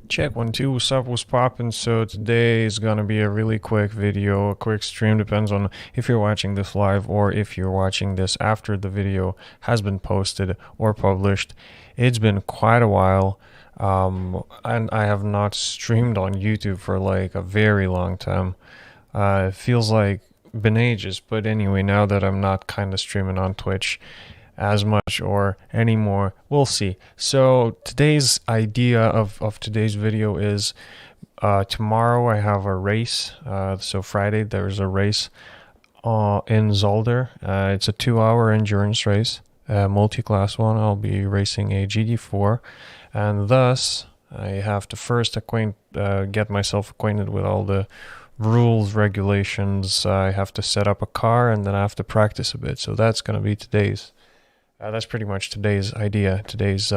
Check 1 2, what's up, what's poppin'? So today is gonna be a really quick video, a quick stream, depends on if you're watching this live or if you're watching this after the video has been posted or published. It's been quite a while, and I have not streamed on YouTube for like a very long time. It feels like been ages, but anyway, now that I'm not kind of streaming on Twitch as much or anymore, we'll see. So today's idea of today's video is tomorrow I have a race. So Friday there's a race in Zolder. It's a 2-hour endurance race, multi-class one. I'll be racing a GD4, and thus I have to first get myself acquainted with all the rules, regulations. I have to set up a car, and then I have to practice a bit. So that's going to be today's that's pretty much today's idea, today's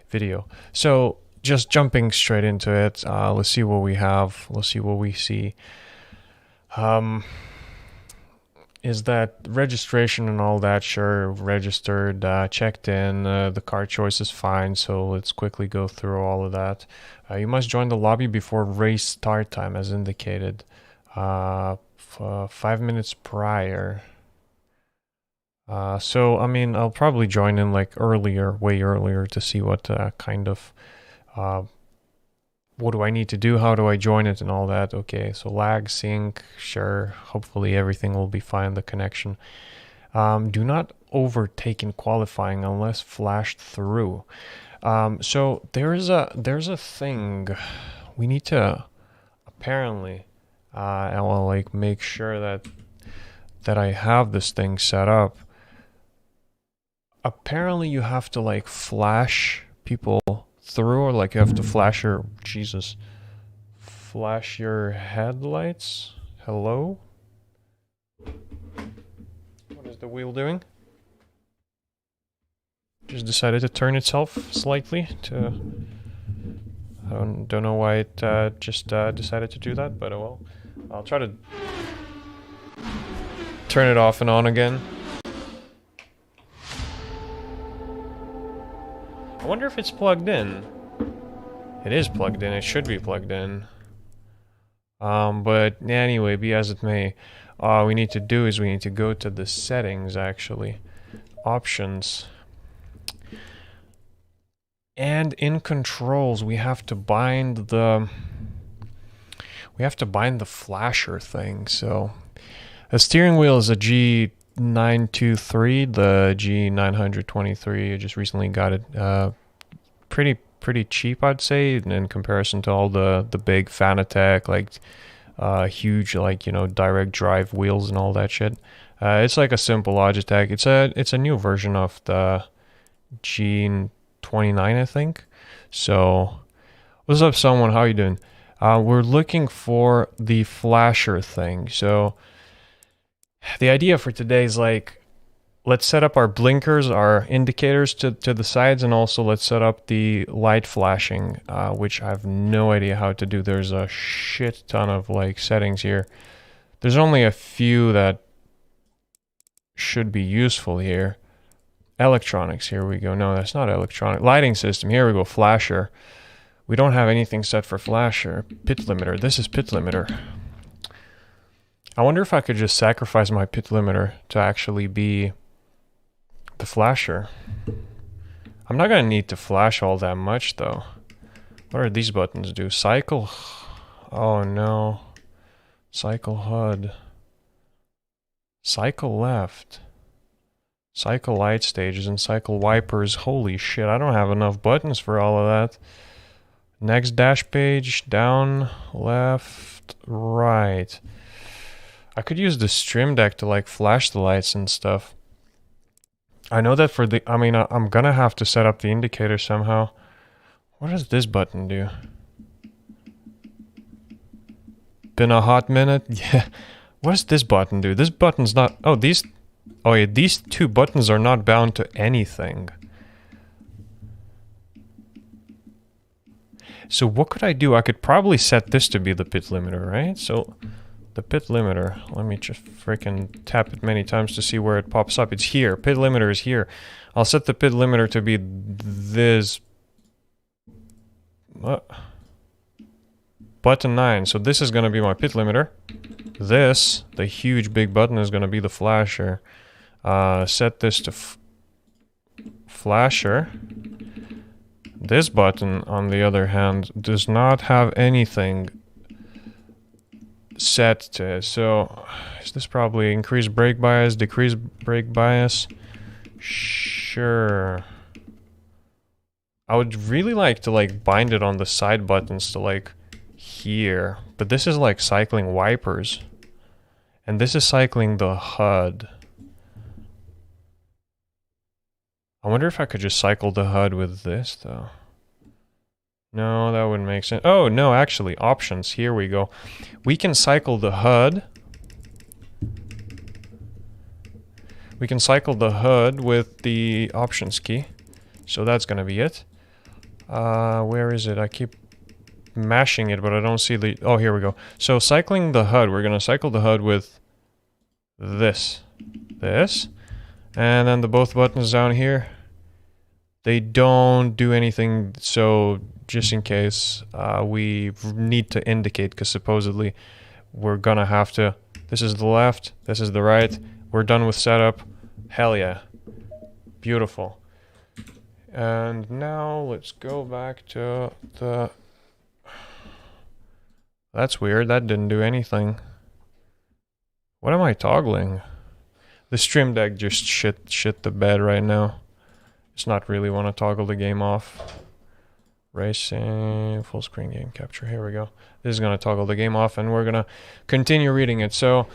video. So just jumping straight into it, let's see what we have. Let's see what we see. Is that registration and all that? Sure, registered, checked in, the car choice is fine, so let's quickly go through all of that. You must join the lobby before race start time as indicated. 5 minutes prior. So I mean, I'll probably join in like earlier, way earlier, to see what kind of what do I need to do, how do I join it, and all that. Okay, so lag sync, sure, hopefully everything will be fine, the connection. Do not overtake in qualifying unless flashed through. So there's a thing we need to apparently I will like make sure that I have this thing set up. Apparently you have to like flash people through, or like you have to flash your flash your headlights. Hello? What is the wheel doing? Just decided to turn itself slightly to I don't know why it just decided to do that, but oh well. I'll try to turn it off and on again. I wonder if it's plugged in. It is plugged in. It should be plugged in. But anyway, be as it may, all we need to do is we need to go to the settings, actually. Options. And in controls, we have to bind the flasher thing. So a steering wheel is a G923, the G923. I just recently got it pretty cheap, I'd say, in comparison to all the big Fanatec, like huge, like, you know, direct drive wheels and all that shit. It's like a simple Logitech. It's a new version of the G29, I think. So what's up, someone? How you doing? We're looking for the flasher thing. So the idea for today is like, let's set up our blinkers, our indicators to the sides, and also let's set up the light flashing, which I have no idea how to do. There's a shit ton of like settings here. There's only a few that should be useful here. Electronics, here we go. No, that's not electronic. Lighting system, here we go. Flasher. We don't have anything set for flasher. Pit limiter, this is pit limiter. I wonder if I could just sacrifice my pit limiter to actually be the flasher. I'm not gonna need to flash all that much though. What are these buttons do? Cycle? Oh no. Cycle HUD. Cycle left. Cycle light stages and cycle wipers. Holy shit, I don't have enough buttons for all of that. Next dash page, down, left, right. I could use the Stream Deck to like flash the lights and stuff. I know that for the, I mean, I'm gonna have to set up the indicator somehow. What does this button do? Been a hot minute? Yeah. What does this button do? This button's not, oh yeah, these two buttons are not bound to anything. So what could I do? I could probably set this to be the pit limiter, right? So the pit limiter, let me just freaking tap it many times to see where it pops up. It's here. Pit limiter is here. I'll set the pit limiter to be this. Button 9. So this is going to be my pit limiter. This, the huge big button, is going to be the flasher. Set this to flasher. This button, on the other hand, does not have anything set to it. So is this probably increase brake bias, decrease brake bias? Sure. I would really like to like bind it on the side buttons to like here, but this is like cycling wipers, and this is cycling the HUD. I wonder if I could just cycle the HUD with this though. No, that wouldn't make sense. Oh no, actually, options, here we go. We can cycle the HUD. We can cycle the HUD with the options key. So that's gonna be it. Where is it? I keep mashing it, but I don't see the... Oh, here we go. So cycling the HUD, we're gonna cycle the HUD with this. This. And then the both buttons down here, they don't do anything, so just in case, we need to indicate, because supposedly we're gonna have to... This is the left, this is the right. We're done with setup. Hell yeah. Beautiful. And now let's go back to the... That's weird, that didn't do anything. What am I toggling? The Stream Deck just shit the bed right now. It's not really want to toggle the game off. Racing, full screen game capture, here we go. This is going to toggle the game off and we're going to continue reading it. So,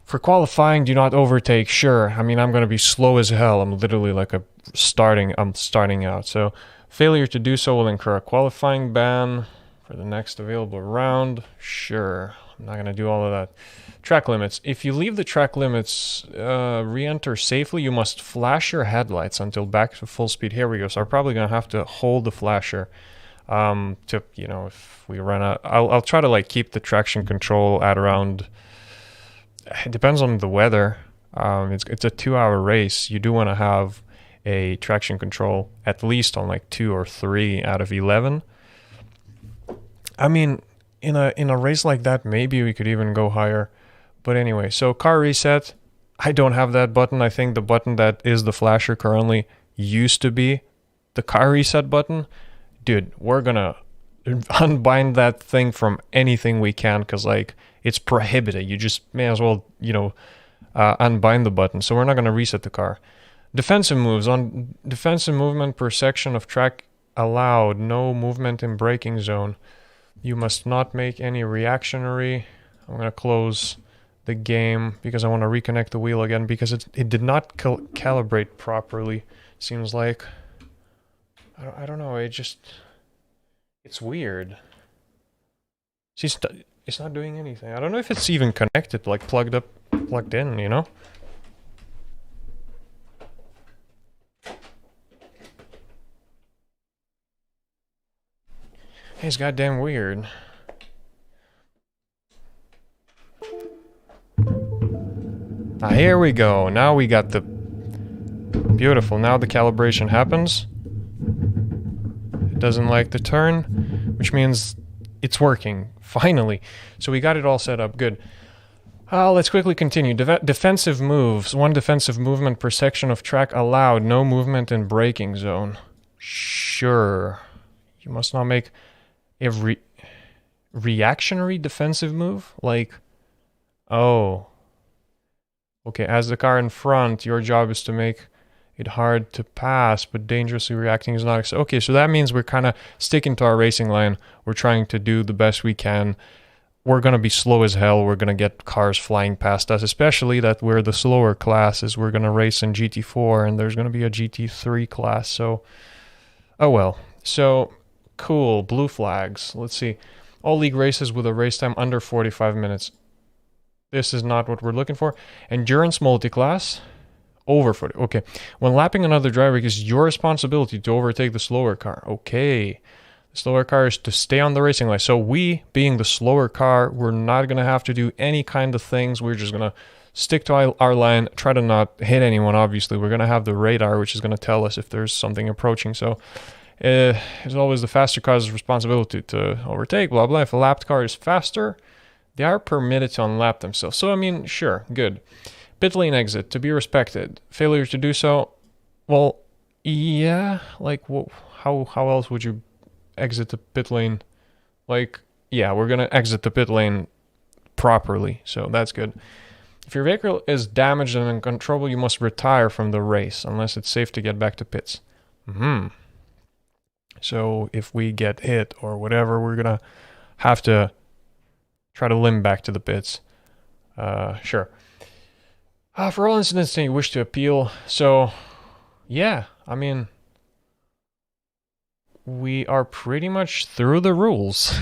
for qualifying, do not overtake, sure. I mean, I'm going to be slow as hell. I'm literally like I'm starting out. So, failure to do so will incur a qualifying ban for the next available round, sure. I'm not going to do all of that. Track limits. If you leave the track limits, re-enter safely, you must flash your headlights until back to full speed. Here we go. So I'm probably going to have to hold the flasher to, you know, if we run out. I'll try to like keep the traction control at around, it depends on the weather. It's a 2-hour race. You do want to have a traction control at least on like 2 or 3 out of 11. I mean, in a race like that, maybe we could even go higher. But anyway, so car reset. I don't have that button. I think the button that is the flasher currently used to be the car reset button. Dude, we're gonna unbind that thing from anything we can, because like it's prohibited. You just may as well, you know, unbind the button. So we're not gonna reset the car. Defensive moves. On defensive movement per section of track allowed, no movement in braking zone. You must not make any reactionary. I'm gonna close the game because I want to reconnect the wheel again because it did not calibrate properly. Seems like I don't know. It's weird. See, it's not doing anything. I don't know if it's even connected, like plugged in. You know. It's goddamn weird. Ah, here we go. Now we got the... Beautiful. Now the calibration happens. It doesn't like the turn, which means it's working. Finally. So we got it all set up. Good. Let's quickly continue. Defensive moves. 1 defensive movement per section of track allowed. No movement in braking zone. Sure. You must not make a reactionary defensive move? Like, oh... Okay, as the car in front, your job is to make it hard to pass, but dangerously reacting is not... Okay, so that means we're kind of sticking to our racing line. We're trying to do the best we can. We're going to be slow as hell. We're going to get cars flying past us, especially that we're the slower classes. We're going to race in GT4, and there's going to be a GT3 class, so... Oh well. So, cool. Blue flags. Let's see. All league races with a race time under 45 minutes. This is not what we're looking for. Endurance multi-class, over 40. Okay. When lapping another driver, it is your responsibility to overtake the slower car. Okay. The slower car is to stay on the racing line. So we, being the slower car, we're not going to have to do any kind of things. We're just going to stick to our line, try to not hit anyone, obviously. We're going to have the radar, which is going to tell us if there's something approaching. So It's always the faster car's responsibility to overtake, blah blah. If a lapped car is faster, they are permitted to unlap themselves. So I mean, sure, good. Pit lane exit to be respected. Failure to do so, well, yeah. Like, how else would you exit the pit lane? Like, yeah, we're gonna exit the pit lane properly, so that's good. If your vehicle is damaged and uncontrollable, you must retire from the race unless it's safe to get back to pits. So if we get hit or whatever, we're gonna have to try to limp back to the pits. Sure. For all incidents that you wish to appeal, so yeah, I mean, we are pretty much through the rules,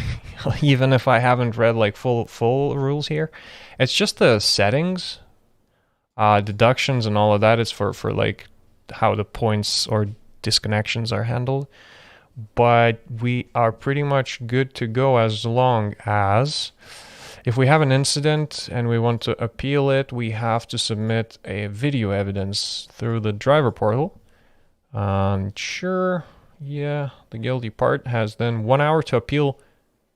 even if I haven't read like full rules here. It's just the settings, deductions and all of that. It's for like how the points or disconnections are handled. But we are pretty much good to go as long as if we have an incident and we want to appeal it, we have to submit a video evidence through the driver portal. Sure, yeah, the guilty part has then 1 hour to appeal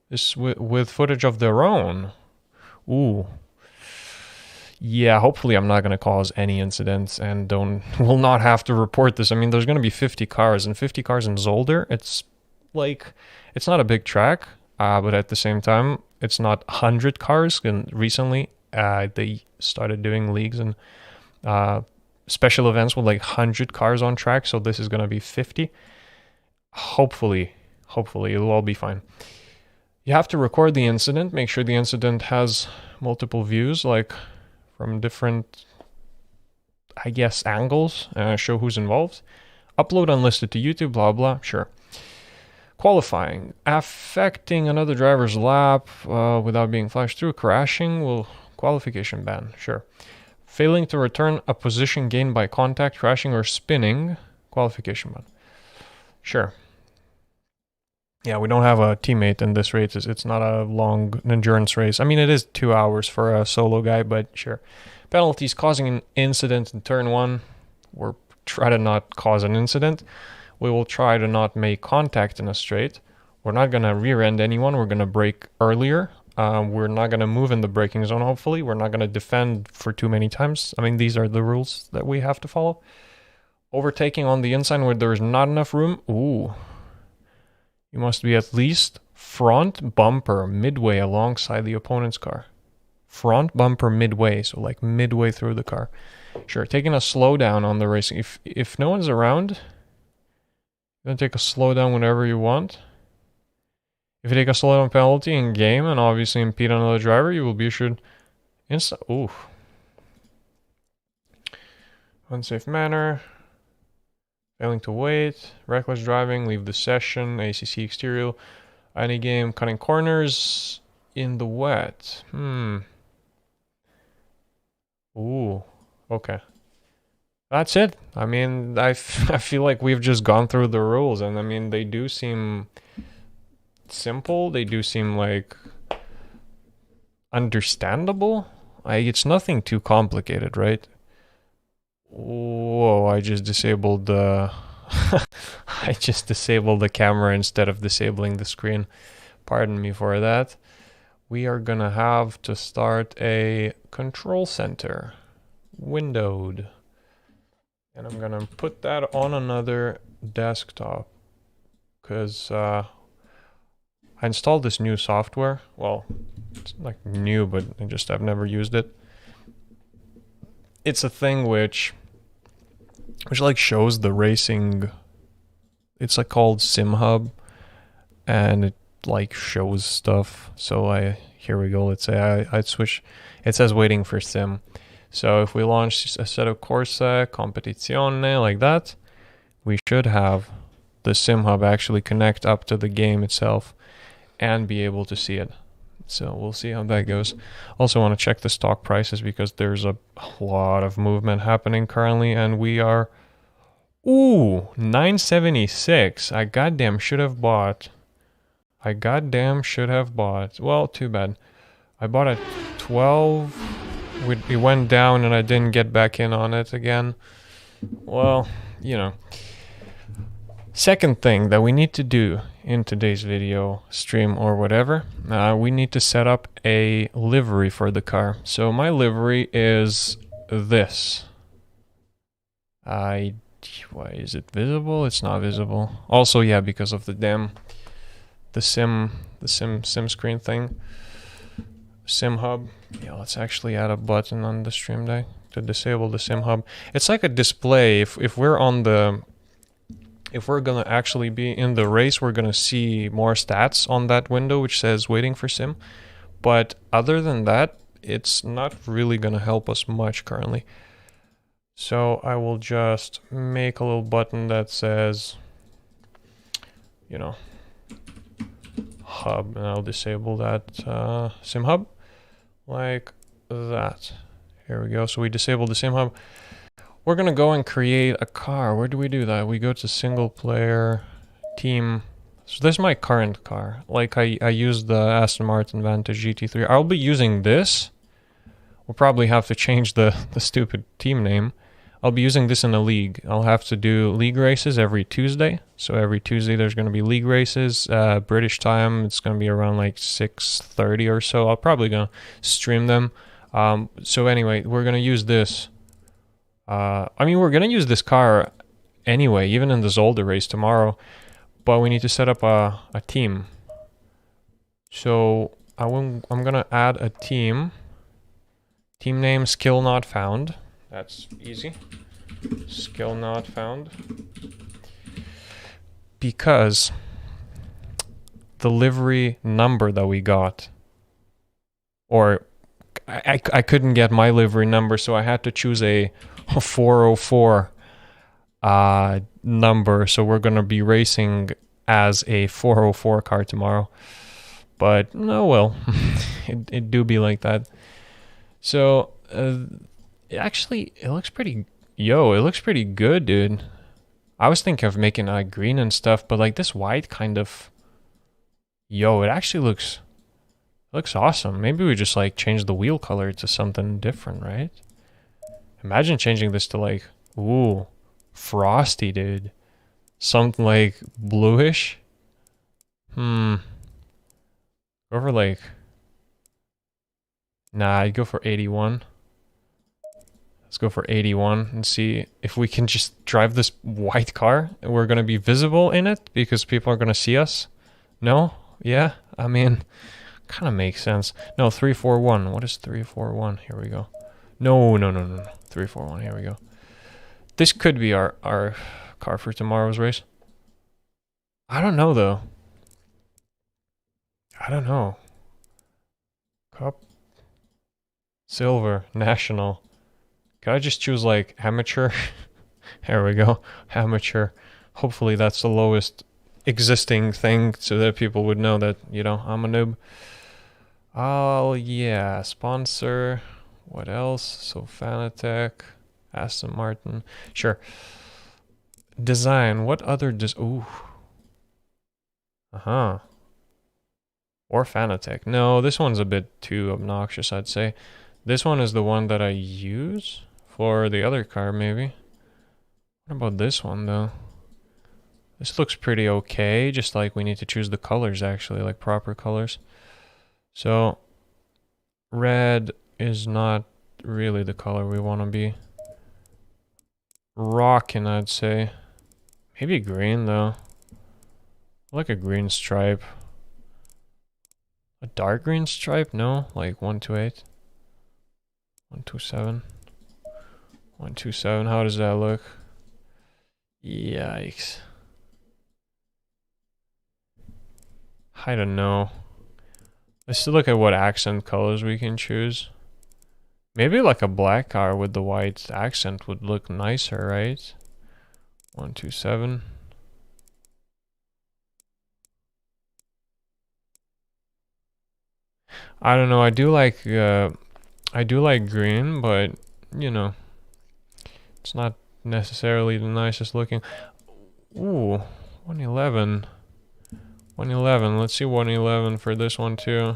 this with footage of their own. Ooh. Yeah, hopefully I'm not going to cause any incidents and will not have to report this. I mean, there's going to be 50 cars, and 50 cars in Zolder, it's like, it's not a big track, but at the same time, it's not 100 cars. And recently, they started doing leagues and special events with like 100 cars on track, so this is going to be 50. Hopefully it'll all be fine. You have to record the incident, make sure the incident has multiple views, like from different, I guess, angles, show who's involved. Upload unlisted to YouTube, blah blah, sure. Qualifying. Affecting another driver's lap without being flashed through, crashing, will qualification ban, sure. Failing to return a position gained by contact, crashing, or spinning, qualification ban. Sure. Yeah, we don't have a teammate in this race. It's not a long endurance race. I mean, it is 2 hours for a solo guy, but sure. Penalties: causing an incident in turn 1. We'll try to not cause an incident. We will try to not make contact in a straight. We're not going to rear end anyone. We're going to brake earlier. We're not going to move in the braking zone, hopefully. We're not going to defend for too many times. I mean, these are the rules that we have to follow. Overtaking on the inside where there is not enough room. Ooh. You must be at least front bumper midway alongside the opponent's car. Front bumper midway, so like midway through the car. Sure, taking a slowdown on the racing. If no one's around, you're going to take a slowdown whenever you want. If you take a slowdown penalty in game and obviously impede another driver, you will be issued instant. Ooh. Unsafe manner. Failing to wait, reckless driving, leave the session, ACC exterior, any game, cutting corners in the wet. Ooh, okay. That's it. I mean, I feel like we've just gone through the rules, and I mean, they do seem simple. They do seem like understandable. It's nothing too complicated, right? Whoa, I just disabled the I just disabled the camera instead of disabling the screen. Pardon me for that. We are gonna have to start a control center. Windowed. And I'm gonna put that on another desktop. Because I installed this new software. Well, it's like new, but I've never used it. It's a thing which like shows the racing. It's like called SimHub, and it like shows stuff. So here we go. Let's say I switch. It says waiting for sim. So if we launch a set of Corsa Competizione like that, we should have the SimHub actually connect up to the game itself and be able to see it. So we'll see how that goes. Also want to check the stock prices because there's a lot of movement happening currently, and we are, ooh, 976. I goddamn should have bought. Well, too bad. I bought at 12. It went down and I didn't get back in on it again. Well, you know. Second thing that we need to do in today's video stream or whatever, we need to set up a livery for the car. So my livery is this. Why is it visible? It's not visible. Also, yeah, because of the sim screen thing. Sim hub. Yeah, let's actually add a button on the stream deck to disable the sim hub. It's like a display. If we're on the, if we're gonna actually be in the race, we're gonna see more stats on that window which says waiting for sim. But other than that, it's not really gonna help us much currently. So I will just make a little button that says, you know, hub, and I'll disable that sim hub like that. Here we go. So we disabled the sim hub. We're gonna go and create a car. Where do we do that? We go to single player, team. So this is my current car. Like I used the Aston Martin Vantage GT3. I'll be using this. We'll probably have to change the stupid team name. I'll be using this in a league. I'll have to do league races every Tuesday. So every Tuesday there's going to be league races. British time, it's going to be around like 6:30 or so. I'll probably going to stream them. So anyway, we're going to use this. I mean, we're going to use this car anyway, even in the Zolder race tomorrow. But we need to set up a team. So I'm going to add a team. Team name, skill not found. That's easy. Skill not found. Because the livery number that we got, or I couldn't get my livery number, so I had to choose a 404 number. So we're going to be racing as a 404 car tomorrow. But no, well, it do be like that. So actually, it looks pretty... Yo, it looks pretty good, dude. I was thinking of making it green and stuff, but like this white kind of... Yo, it actually looks awesome. Maybe we just like change the wheel color to something different, right? Imagine changing this to like... Ooh, frosty, dude. Something like bluish. Go for like... Nah, I'd go for 81. Let's go for 81 and see if we can just drive this white car and we're going to be visible in it because people are going to see us. No? Yeah? I mean, kind of makes sense. No, 341. What is 341? Here we go. No. 341. Here we go. This could be our car for tomorrow's race. I don't know, though. I don't know. Cup. Silver. National. Can I just choose like amateur? There we go. Amateur. Hopefully that's the lowest existing thing so that people would know that, you know, I'm a noob. Oh, yeah. Sponsor. What else? So Fanatec. Aston Martin. Sure. Design. What other ooh. Or Fanatec. No, this one's a bit too obnoxious, I'd say. This one is the one that I use for the other car, maybe. What about this one, though? This looks pretty okay, just like we need to choose the colors, actually, like proper colors. So, red is not really the color we want to be rocking, I'd say. Maybe green, though. I like a green stripe. A dark green stripe? No, like 128. 127. 127. How does that look? Yikes. I don't know. Let's look at what accent colors we can choose. Maybe like a black car with the white accent would look nicer, right? 127. I don't know. I do like green, but you know, it's not necessarily the nicest looking. Ooh, 111. 111. Let's see 111 for this one too.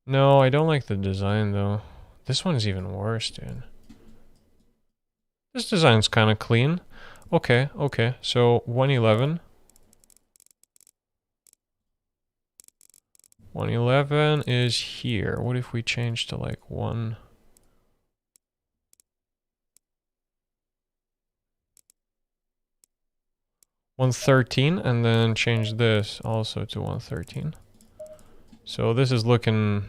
No, I don't like the design though. This one's even worse, dude. This design's kind of clean. Okay, okay. So 111. 111 is here. What if we change to like 113 and then change this also to 113. So this is looking,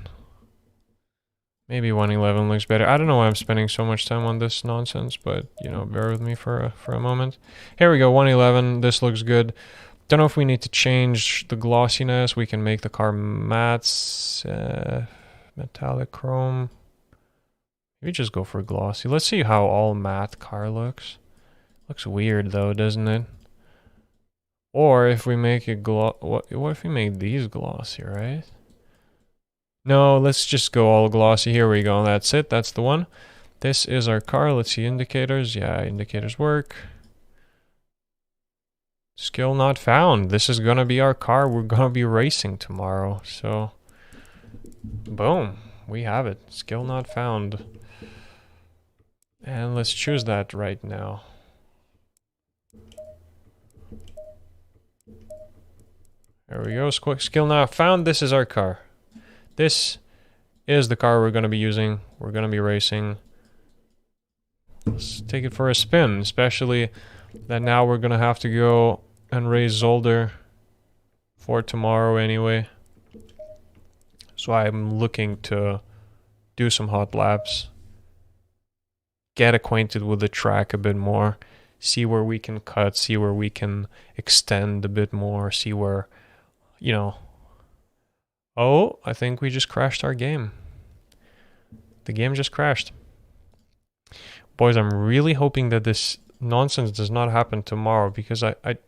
maybe 111 looks better. I don't know why I'm spending so much time on this nonsense, but you know, bear with me for a moment. Here we go, 111. This looks good. Don't know if we need to change the glossiness. We can make the car matte, metallic chrome. Maybe just go for glossy. Let's see how all matte car looks. Looks weird though, doesn't it? Or if we make it what if we make these glossy, right? No, let's just go all glossy. Here we go. That's it. That's the one. This is our car. Let's see indicators. Yeah, indicators work. Skill not found. This is gonna be our car. We're gonna be racing tomorrow. So, boom. We have it. Skill not found. And let's choose that right now. There we go. Skill not found. This is our car. This is the car we're going to be using. We're going to be racing. Let's take it for a spin, especially that now we're going to have to go and race Zolder for tomorrow anyway. So I'm looking to do some hot laps, get acquainted with the track a bit more, see where we can cut, see where we can extend a bit more, see where, you know. Oh, I think we just crashed our game. The game just crashed. Boys, I'm really hoping that this nonsense does not happen tomorrow, because it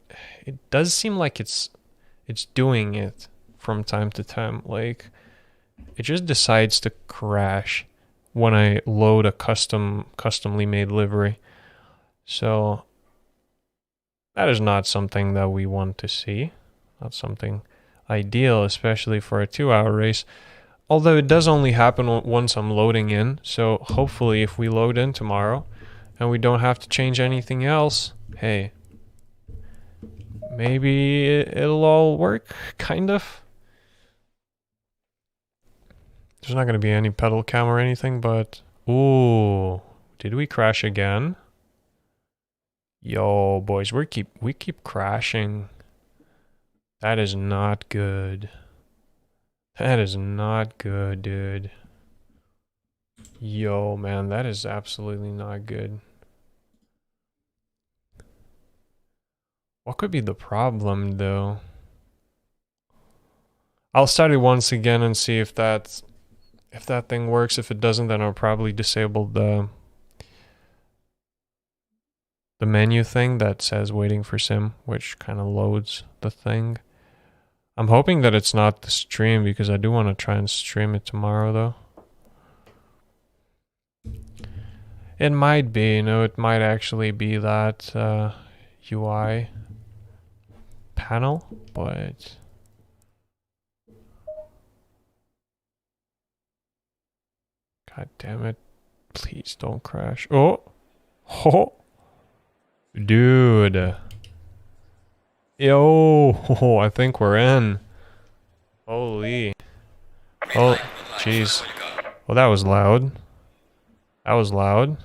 does seem like it's doing it from time to time. Like, it just decides to crash when I load a customly made livery. So that is not something that we want to see. Not something ideal, especially for a 2-hour race. Although it does only happen once I'm loading in. So hopefully if we load in tomorrow and we don't have to change anything else, hey, maybe it'll all work, kind of. There's not going to be any pedal cam or anything, but... Ooh, did we crash again? Yo, boys, we keep crashing. That is not good. That is not good, dude. Yo, man, that is absolutely not good. What could be the problem, though? I'll start it once again and see if that thing works. If it doesn't, then I'll probably disable the menu thing that says waiting for sim, which kind of loads the thing. I'm hoping that it's not the stream, because I do want to try and stream it tomorrow, though. It might be, you know, it might actually be that UI panel, but... God damn it. Please don't crash. Oh! Oh! Dude. Yo, I think we're in. Holy. Oh, jeez. Well, that was loud. That was loud.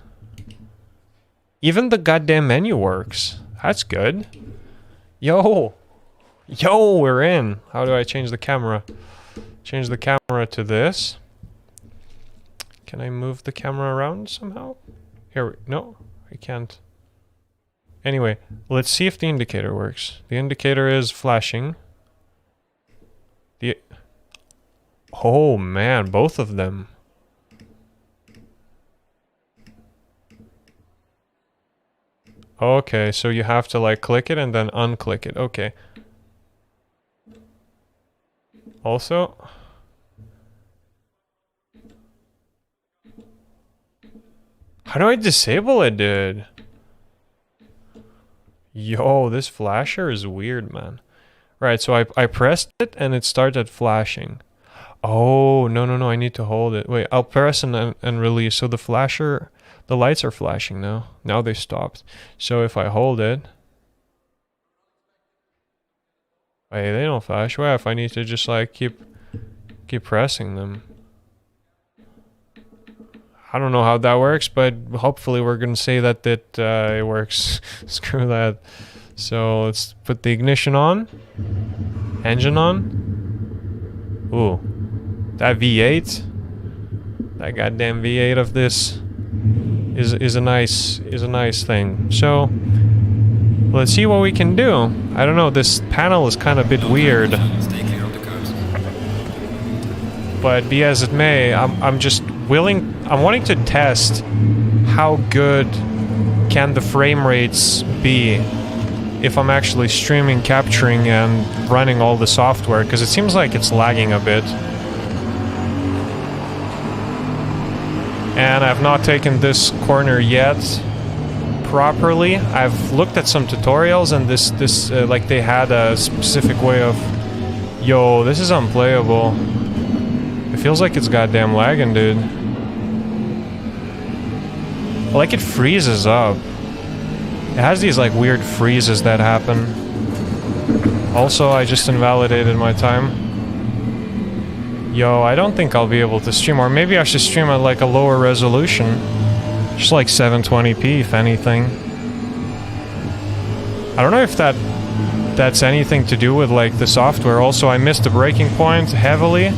Even the goddamn menu works. That's good. Yo. Yo, we're in. How do I change the camera? Change the camera to this. Can I move the camera around somehow? Here, no, I can't. Anyway, let's see if the indicator works. The indicator is flashing. Oh man, both of them. Okay, so you have to like click it and then unclick it. Okay. Also, how do I disable it, dude? Yo, this flasher is weird, man. Right, so I pressed it and it started flashing. Oh, no, I need to hold it. Wait, I'll press and release. So the flasher The lights are flashing now. Now they stopped. So if I hold it... Wait, they don't flash. Well, if I need to just like keep pressing them. I don't know how that works, but hopefully we're gonna say that it works. Screw that. So let's put the ignition on. Engine on. Ooh. That V8. That goddamn V8 of this is a nice thing. So let's see what we can do. I don't know, this panel is kind of a bit weird. But be as it may, I'm just wanting to test how good can the frame rates be if I'm actually streaming, capturing, and running all the software, because it seems like it's lagging a bit. And I've not taken this corner yet properly. I've looked at some tutorials, and this like they had a specific way of... Yo, this is unplayable. It feels like it's goddamn lagging, dude. Like it freezes up. It has these like weird freezes that happen. Also, I just invalidated my time. Yo, I don't think I'll be able to stream, or maybe I should stream at like a lower resolution. Just like 720p, if anything. I don't know if that's anything to do with like the software. Also, I missed the breaking point heavily.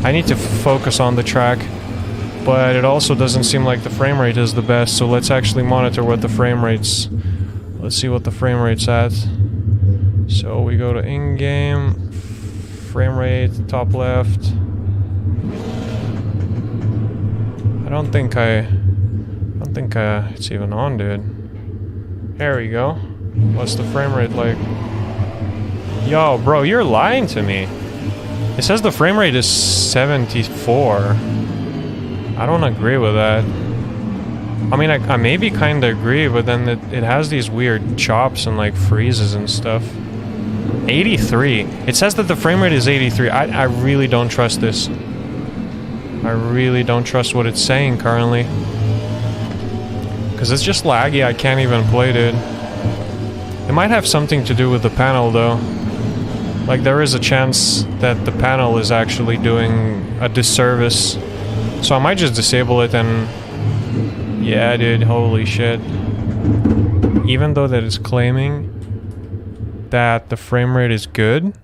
I need to focus on the track. But it also doesn't seem like the frame rate is the best, so let's actually monitor what the frame rate's... Let's see what the frame rate's at. So we go to in-game, frame rate, top left. I don't think it's even on, dude. There we go. What's the frame rate like? Yo, bro, you're lying to me. It says the frame rate is 74. I don't agree with that. I mean, I maybe kind of agree, but then it has these weird chops and like freezes and stuff. 83. It says that the frame rate is 83. I really don't trust this. I really don't trust what it's saying currently. Because it's just laggy, I can't even play, dude. It might have something to do with the panel, though. Like, there is a chance that the panel is actually doing a disservice. So I might just disable it and... Yeah, dude, holy shit. Even though that it's claiming that the frame rate is good,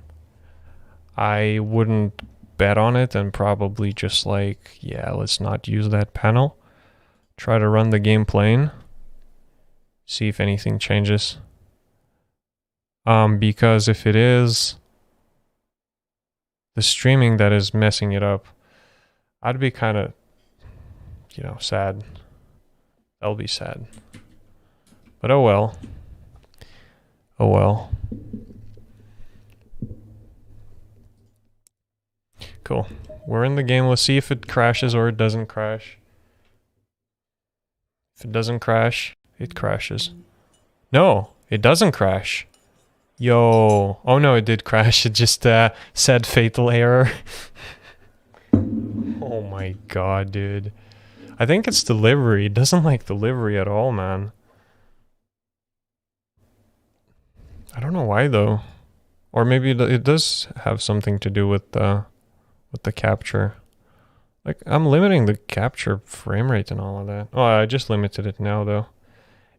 I wouldn't bet on it and probably just like, yeah, let's not use that panel. Try to run the game plain. See if anything changes. Because if it is the streaming that is messing it up, I'd be kind of, you know, sad. I'll be sad. But oh well. Oh well. Cool. We're in the game. Let's see if it crashes or it doesn't crash. If it doesn't crash, it crashes. No, it doesn't crash. Yo. Oh no, it did crash. It just said fatal error. Oh my god, dude. I think it's delivery. It doesn't like delivery at all, man. I don't know why though. Or maybe it does have something to do with the capture. Like, I'm limiting the capture frame rate and all of that. Oh, I just limited it now though.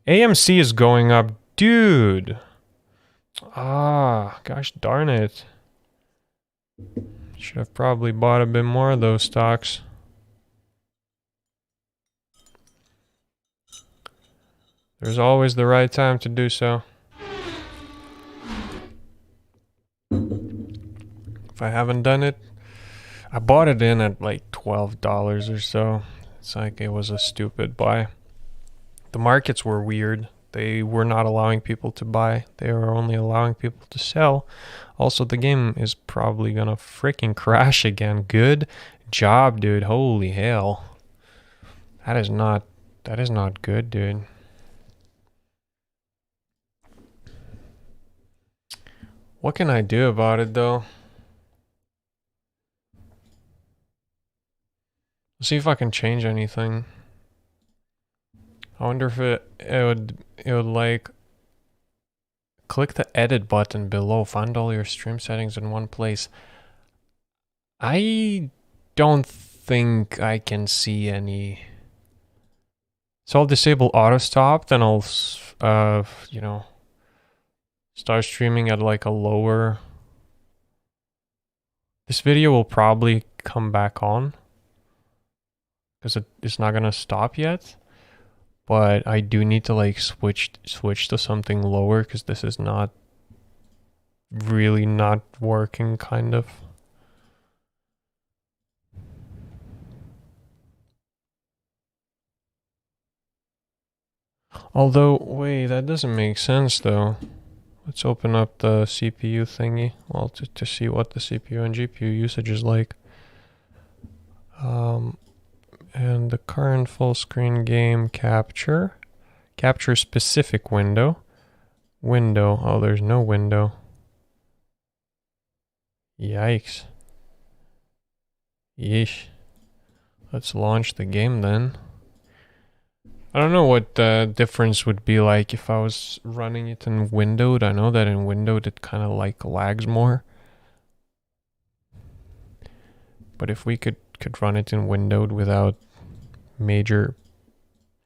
AMC is going up, dude. Ah, gosh darn it. Should have probably bought a bit more of those stocks. There's always the right time to do so. If I haven't done it, I bought it in at like $12 or so. It's like it was a stupid buy. The markets were weird. They were not allowing people to buy. They were only allowing people to sell. Also, the game is probably gonna freaking crash again. Good job, dude. Holy hell. That is not good, dude. What can I do about it, though? Let's see if I can change anything. I wonder if it would like click the edit button below, find all your stream settings in one place. I don't think I can see any. So I'll disable auto stop, then I'll start streaming at like a lower. This video will probably come back on because it's not gonna stop yet. But I do need to like switch to something lower because this is not really not working, kind of. Although, wait, that doesn't make sense though. Let's open up the CPU thingy, well, to see what the CPU and GPU usage is like. And the current full screen game capture specific window. Oh, there's no window. Yikes. Yeesh. Let's launch the game then. I don't know what the difference would be like if I was running it in windowed. I know that in windowed it kind of like lags more. But if we could run it in windowed without major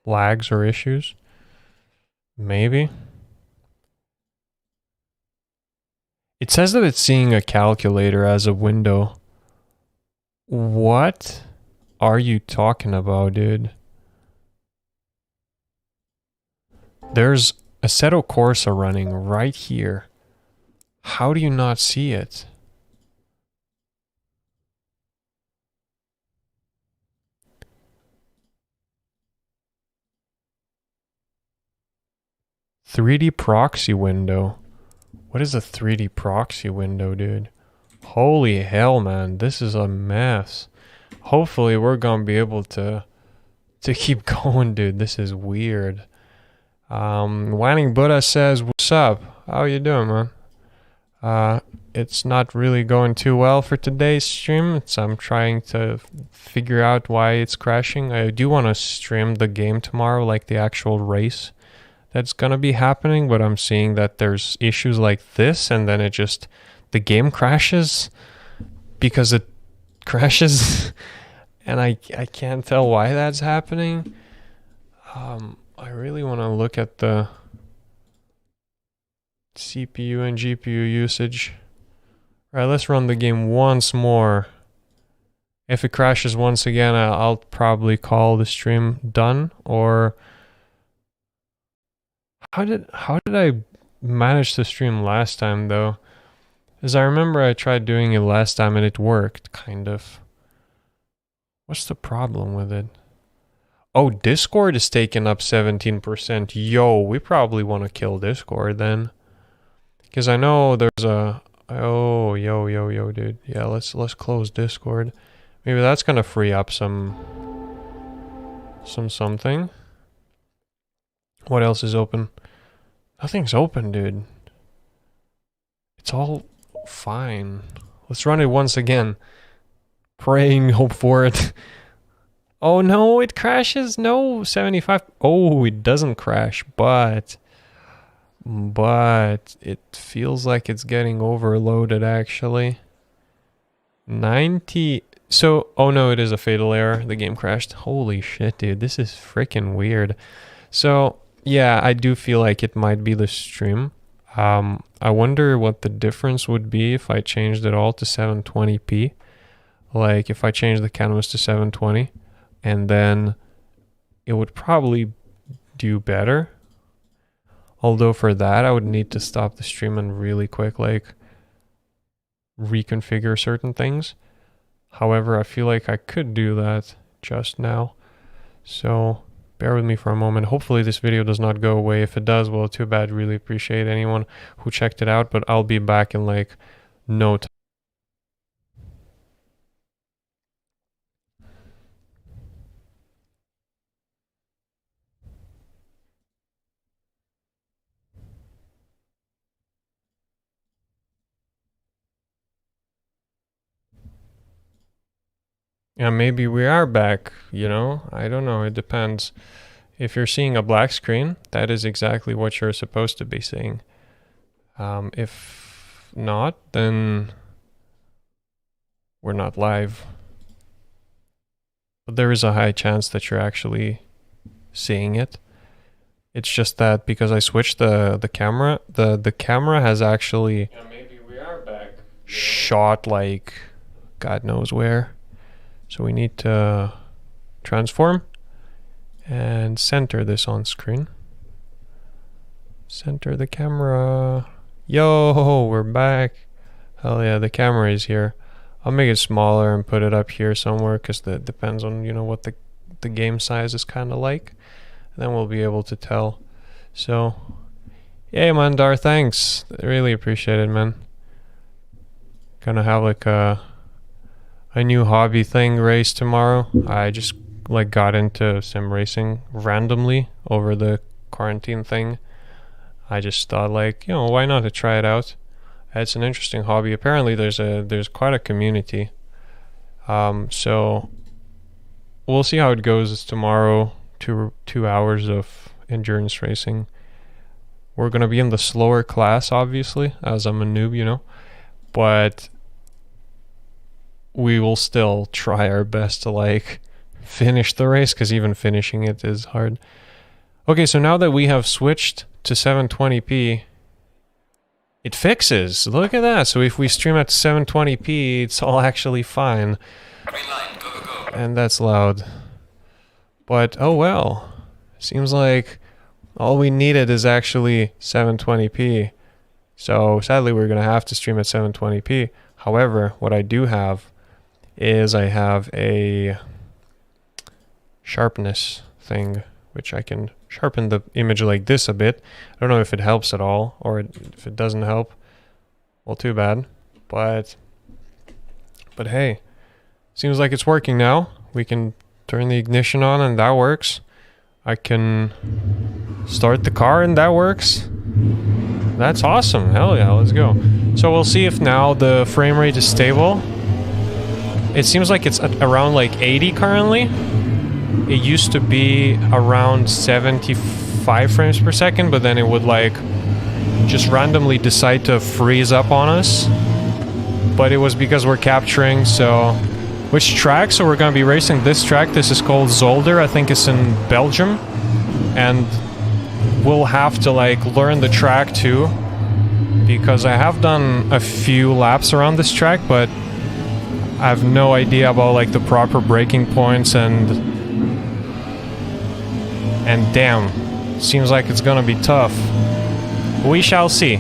lags or issues, maybe. It says that it's seeing a calculator as a window. What are you talking about, dude? There's Assetto Corsa running right here. How do you not see it? "3D proxy window." What is a 3D proxy window, dude? Holy hell, man. This is a mess. Hopefully we're gonna be able to keep going, dude. This is weird. Wanning Buddha says, "What's up? How you doing, man?" It's not really going too well for today's stream. I'm trying to figure out why it's crashing. I do want to stream the game tomorrow, like the actual race that's gonna be happening, but I'm seeing that there's issues like this, and then the game crashes because it crashes, and I can't tell why that's happening. I really want to look at the CPU and GPU usage. All right, let's run the game once more. If it crashes once again, I'll probably call the stream done. Or how did I manage to stream last time though? As I remember, I tried doing it last time and it worked, kind of. What's the problem with it? Oh, Discord is taking up 17%. Yo, we probably want to kill Discord then. Because I know there's a... Oh, yo, dude. Yeah, let's close Discord. Maybe that's going to free up something. What else is open? Nothing's open, dude. It's all fine. Let's run it once again. Praying, hope for it. Oh no, it crashes. No, 75. Oh, it doesn't crash, but it feels like it's getting overloaded actually. 90. So, oh no, it is a fatal error. The game crashed. Holy shit, dude. This is freaking weird. So, yeah, I do feel like it might be the stream. I wonder what the difference would be if I changed it all to 720p. Like if I changed the canvas to 720. And then it would probably do better. Although for that, I would need to stop the stream and really quick, like, reconfigure certain things. However, I feel like I could do that just now. So bear with me for a moment. Hopefully this video does not go away. If it does, well, too bad. Really appreciate anyone who checked it out, but I'll be back in like no time. Yeah, maybe we are back, you know? I don't know. It depends. If you're seeing a black screen, that is exactly what you're supposed to be seeing. If not, then we're not live. But there is a high chance that you're actually seeing it. It's just that because I switched the camera, the camera has actually maybe we are back. Shot like God knows where. So we need to transform and center this on screen. Center the camera. Yo, we're back. Hell yeah, the camera is here. I'll make it smaller and put it up here somewhere because that depends on, you know, what the game size is kind of like. And then we'll be able to tell. So, yeah, Mandar, thanks. I really appreciate it, man. Gonna have like a new hobby thing race tomorrow. I just like got into sim racing randomly over the quarantine thing. I just thought like, you know, why not to try it out? It's an interesting hobby. Apparently there's quite a community. So we'll see how it goes tomorrow. 2 hours of endurance racing. We're gonna be in the slower class, obviously, as I'm a noob, you know. But we will still try our best to like finish the race, because even finishing it is hard. Okay, so now that we have switched to 720p, it fixes. Look at that. So if we stream at 720p, it's all actually fine. Green line, go, go, go. And that's loud. But oh well. Seems like all we needed is actually 720p. So sadly we're gonna have to stream at 720p. However, what I do have is I have a sharpness thing, which I can sharpen the image like this a bit. I don't know if it helps at all, or if it doesn't help, well, too bad. But hey, seems like it's working now. We can turn the ignition on and that works. I can start the car and that works. That's awesome. Hell yeah, let's go. So we'll see if now the frame rate is stable. It seems like it's at around like 80 currently. It used to be around 75 frames per second, but then it would like just randomly decide to freeze up on us. But it was because we're capturing, so... Which track? So we're gonna be racing this track. This is called Zolder. I think it's in Belgium. And we'll have to like learn the track too, because I have done a few laps around this track, but I have no idea about like the proper braking points, and seems like it's gonna be tough. We shall see.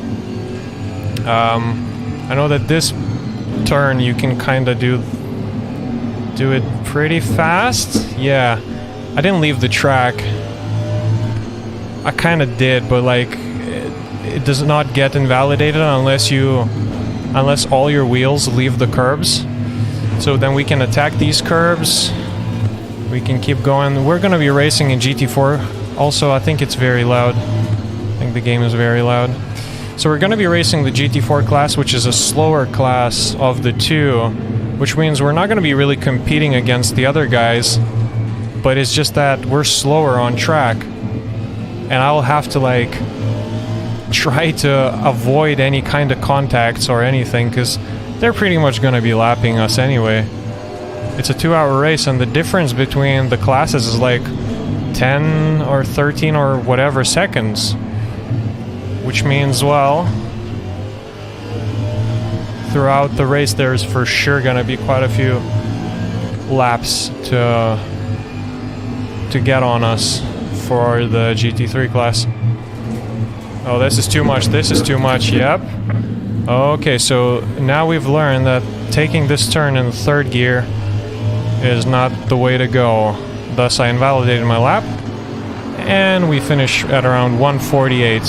I know that this turn you can kind of do it pretty fast. Yeah, I didn't leave the track. I kind of did, but like it does not get invalidated unless all your wheels leave the curbs. So then we can attack these curbs. We can keep going. We're gonna be racing in GT4. Also, I think it's very loud. I think the game is very loud. So we're gonna be racing the GT4 class, which is a slower class of the two, which means we're not gonna be really competing against the other guys, but it's just that we're slower on track. And I'll have to like try to avoid any kind of contacts or anything, because they're pretty much gonna be lapping us anyway. It's a 2-hour race, and the difference between the classes is like 10 or 13 or whatever seconds. Which means, well, throughout the race there's for sure gonna be quite a few laps to get on us for the GT3 class. Oh, this is too much, this is too much, yep. Okay, so now we've learned that taking this turn in third gear is not the way to go. Thus I invalidated my lap, and we finish at around 148.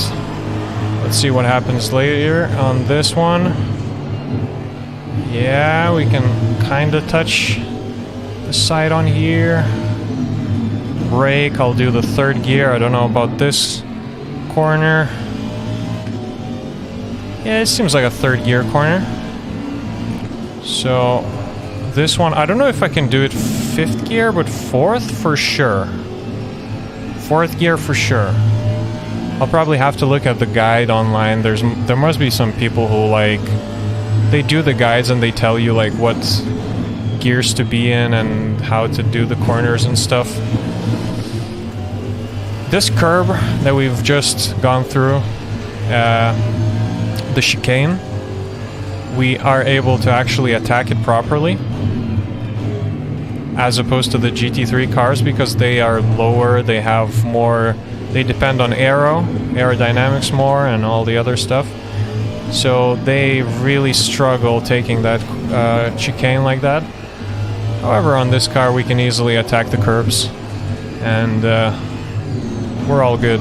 Let's see what happens later on this one. Yeah, we can kind of touch the side on here. Brake, I'll do the third gear. I don't know about this corner. Yeah, it seems like a third gear corner. So this one, I don't know if I can do it fifth gear, but fourth for sure. Fourth gear for sure. I'll probably have to look at the guide online. There must be some people who like they do the guides and they tell you like what gears to be in and how to do the corners and stuff. This curb that we've just gone through, the chicane, we are able to actually attack it properly as opposed to the GT3 cars because they are lower, they have more, they depend on aerodynamics more and all the other stuff. So they really struggle taking that chicane like that. However, on this car we can easily attack the curbs and we're all good.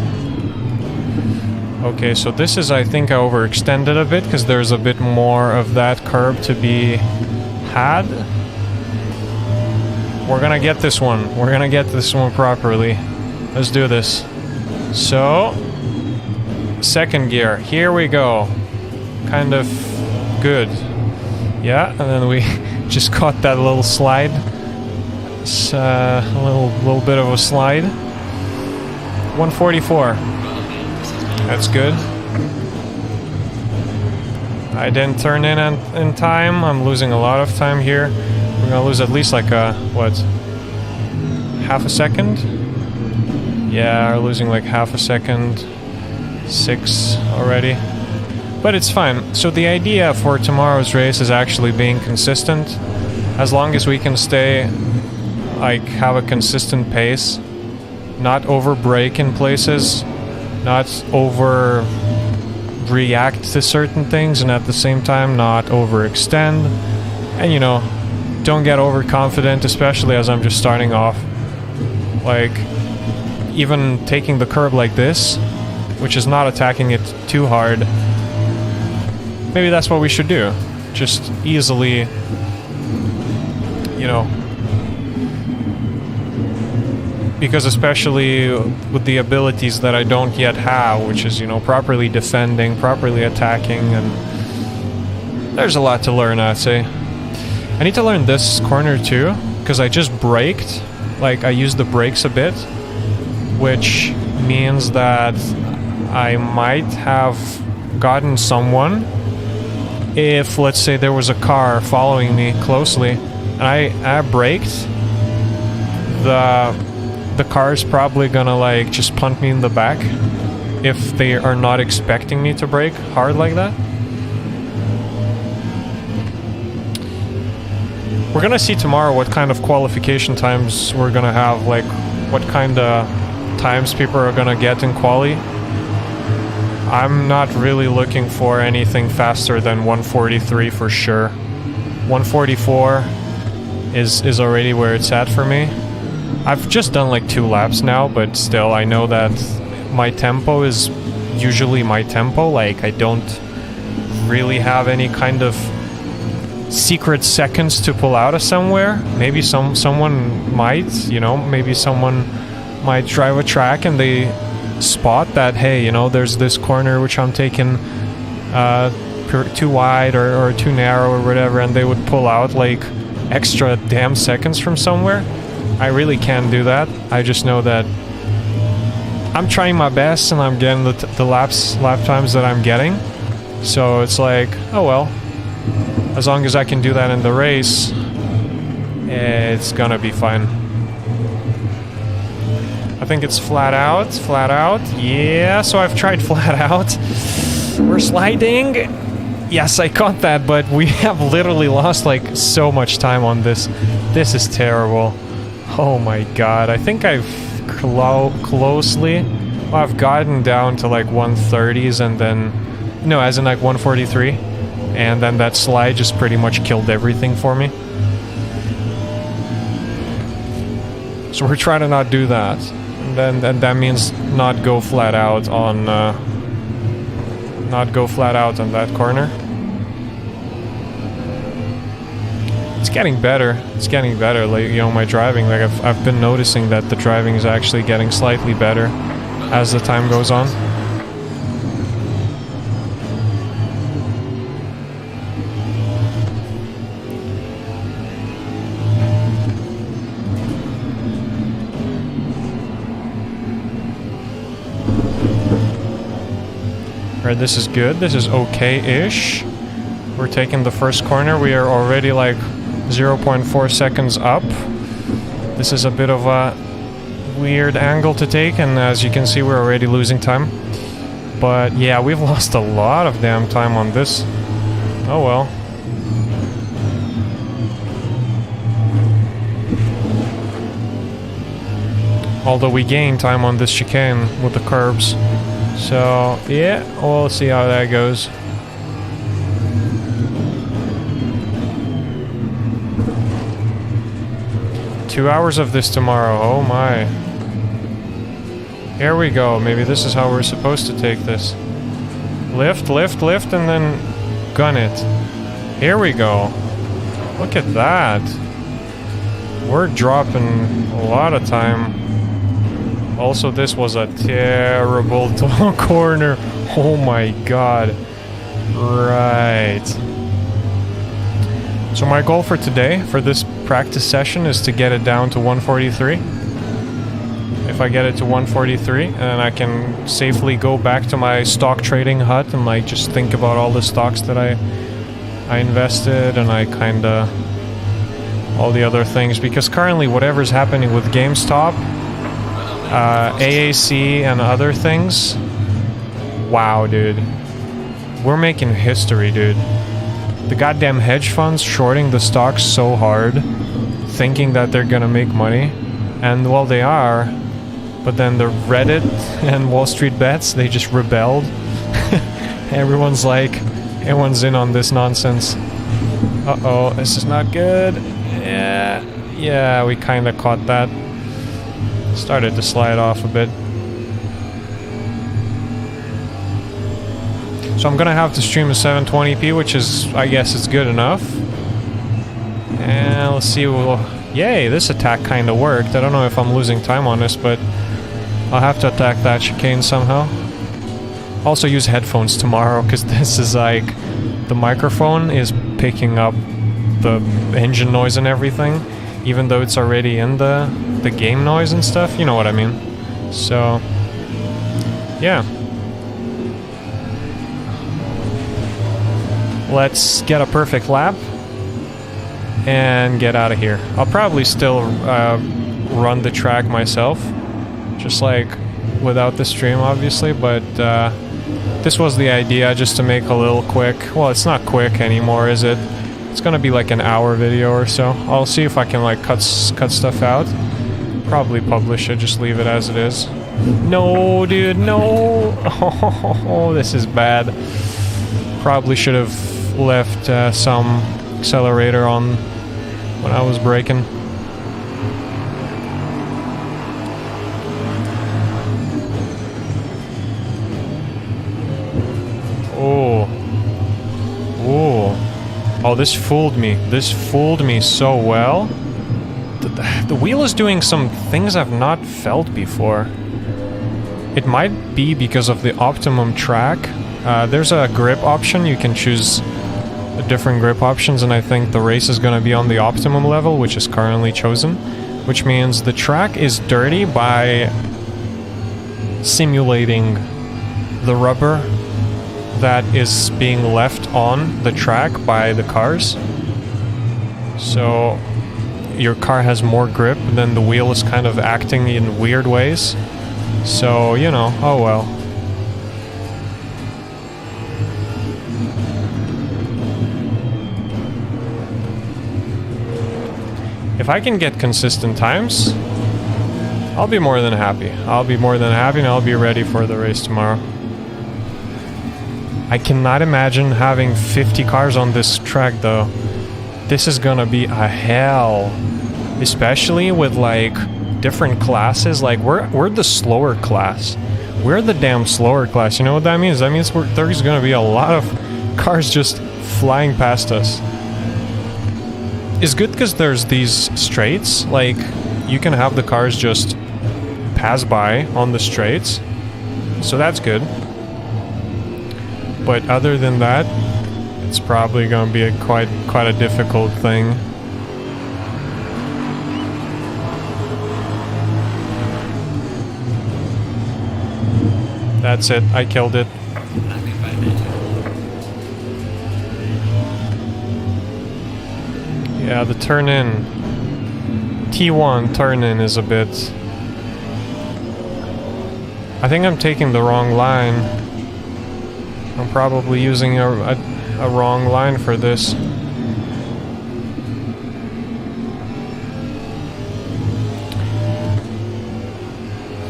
Okay, so this is, I think I overextended a bit because there's a bit more of that curb to be had. We're gonna get this one. We're gonna get this one properly. Let's do this. So, second gear. Here we go. Kind of good. Yeah, and then we just caught that little slide. It's a little bit of a slide. 144. That's good. I didn't turn in time. I'm losing a lot of time here. We're gonna lose at least like what? Half a second? Yeah, we're losing like half a second. 6 already. But it's fine. So the idea for tomorrow's race is actually being consistent. As long as we can stay, like, have a consistent pace, not over brake in places, not over react to certain things, and at the same time not overextend. And you know, don't get overconfident, especially as I'm just starting off. Like, even taking the curb like this, which is not attacking it too hard, maybe that's what we should do. Just easily, you know, because especially with the abilities that I don't yet have, which is, you know, properly defending, properly attacking, and there's a lot to learn, I'd say. I need to learn this corner too, because I just braked, like I used the brakes a bit, which means that I might have gotten someone if, let's say, there was a car following me closely, and I braked, the car's probably gonna like just punt me in the back if they are not expecting me to brake hard like that. We're gonna see tomorrow what kind of qualification times we're gonna have, like what kind of times people are gonna get in quali. I'm not really looking for anything faster than 143 for sure. 144 is already where it's at for me. I've just done like 2 laps now, but still I know that my tempo is usually my tempo. Like, I don't really have any kind of secret seconds to pull out of somewhere. Maybe someone might, you know, maybe someone might drive a track and they spot that, hey, you know, there's this corner which I'm taking too wide or too narrow or whatever, and they would pull out like extra damn seconds from somewhere. I really can't do that. I just know that I'm trying my best and I'm getting the lap times that I'm getting. So it's like, oh well, as long as I can do that in the race, it's gonna be fine. I think it's flat out. Yeah, so I've tried flat out. We're sliding. Yes, I caught that, but we have literally lost like so much time on this. This is terrible. Oh my god, I think I've I've gotten down to like 130s and then, no, as in like 143, and then that slide just pretty much killed everything for me. So we're trying to not do that, and then that means not go flat out on that corner. It's getting better. It's getting better. Like, you know, my driving, like I've been noticing that the driving is actually getting slightly better as the time goes on. Alright, this is good. This is okay-ish. We're taking the first corner. We are already like 0.4 seconds up. This is a bit of a weird angle to take, and as you can see, we're already losing time. But yeah, we've lost a lot of damn time on this. Oh well. Although we gain time on this chicane with the curbs. So yeah, we'll see how that goes. Two hours of this tomorrow, oh my. Here we go, maybe this is how we're supposed to take this. Lift, lift, lift, and then gun it. Here we go. Look at that. We're dropping a lot of time. Also, this was a terrible corner. Oh my god. Right. So my goal for today, for this practice session, is to get it down to 143. If I get it to 143, and I can safely go back to my stock trading hut and like just think about all the stocks that I invested, and I kinda all the other things, because currently whatever's happening with GameStop, AAC and other things, wow dude, we're making history, dude. The goddamn hedge funds shorting the stocks so hard, thinking that they're gonna make money, and well, they are, but then the Reddit and Wall Street bets, they just rebelled. Everyone's in on this nonsense. Uh-oh, this is not good. Yeah, we kinda caught that. Started to slide off a bit. So I'm gonna have to stream a 720p, which is, I guess it's good enough. And let's see, yay, this attack kinda worked. I don't know if I'm losing time on this, but I'll have to attack that chicane somehow. Also use headphones tomorrow, because this is like, the microphone is picking up the engine noise and everything, even though it's already in the game noise and stuff, you know what I mean. So, yeah. Let's get a perfect lap and get out of here. I'll probably still run the track myself, just like without the stream obviously, but this was the idea, just to make a little quick, well, it's not quick anymore, is it? It's gonna be like an hour video or so. I'll see if I can like cut stuff out. Probably publish it, just leave it as it is. No, dude, no! Oh, this is bad. Probably should have left some accelerator on when I was braking. Oh. Oh. Oh, this fooled me. This fooled me so well. The wheel is doing some things I've not felt before. It might be because of the optimum track. There's a grip option. You can choose different grip options, and I think the race is going to be on the optimum level, which is currently chosen, which means the track is dirty by simulating the rubber that is being left on the track by the cars. So your car has more grip, and then the wheel is kind of acting in weird ways. So, you know, oh well. If I can get consistent times, I'll be more than happy. I'll be more than happy, and I'll be ready for the race tomorrow. I cannot imagine having 50 cars on this track, though. This is gonna be a hell. Especially with, like, different classes. Like, we're the slower class. We're the damn slower class. You know what that means? That means there's gonna be a lot of cars just flying past us. It's good because there's these straights. Like, you can have the cars just pass by on the straights. So that's good. But other than that, it's probably going to be quite a difficult thing. That's it. I killed it. Yeah, the turn in. T1 turn in is a bit... I think I'm taking the wrong line. I'm probably using a wrong line for this.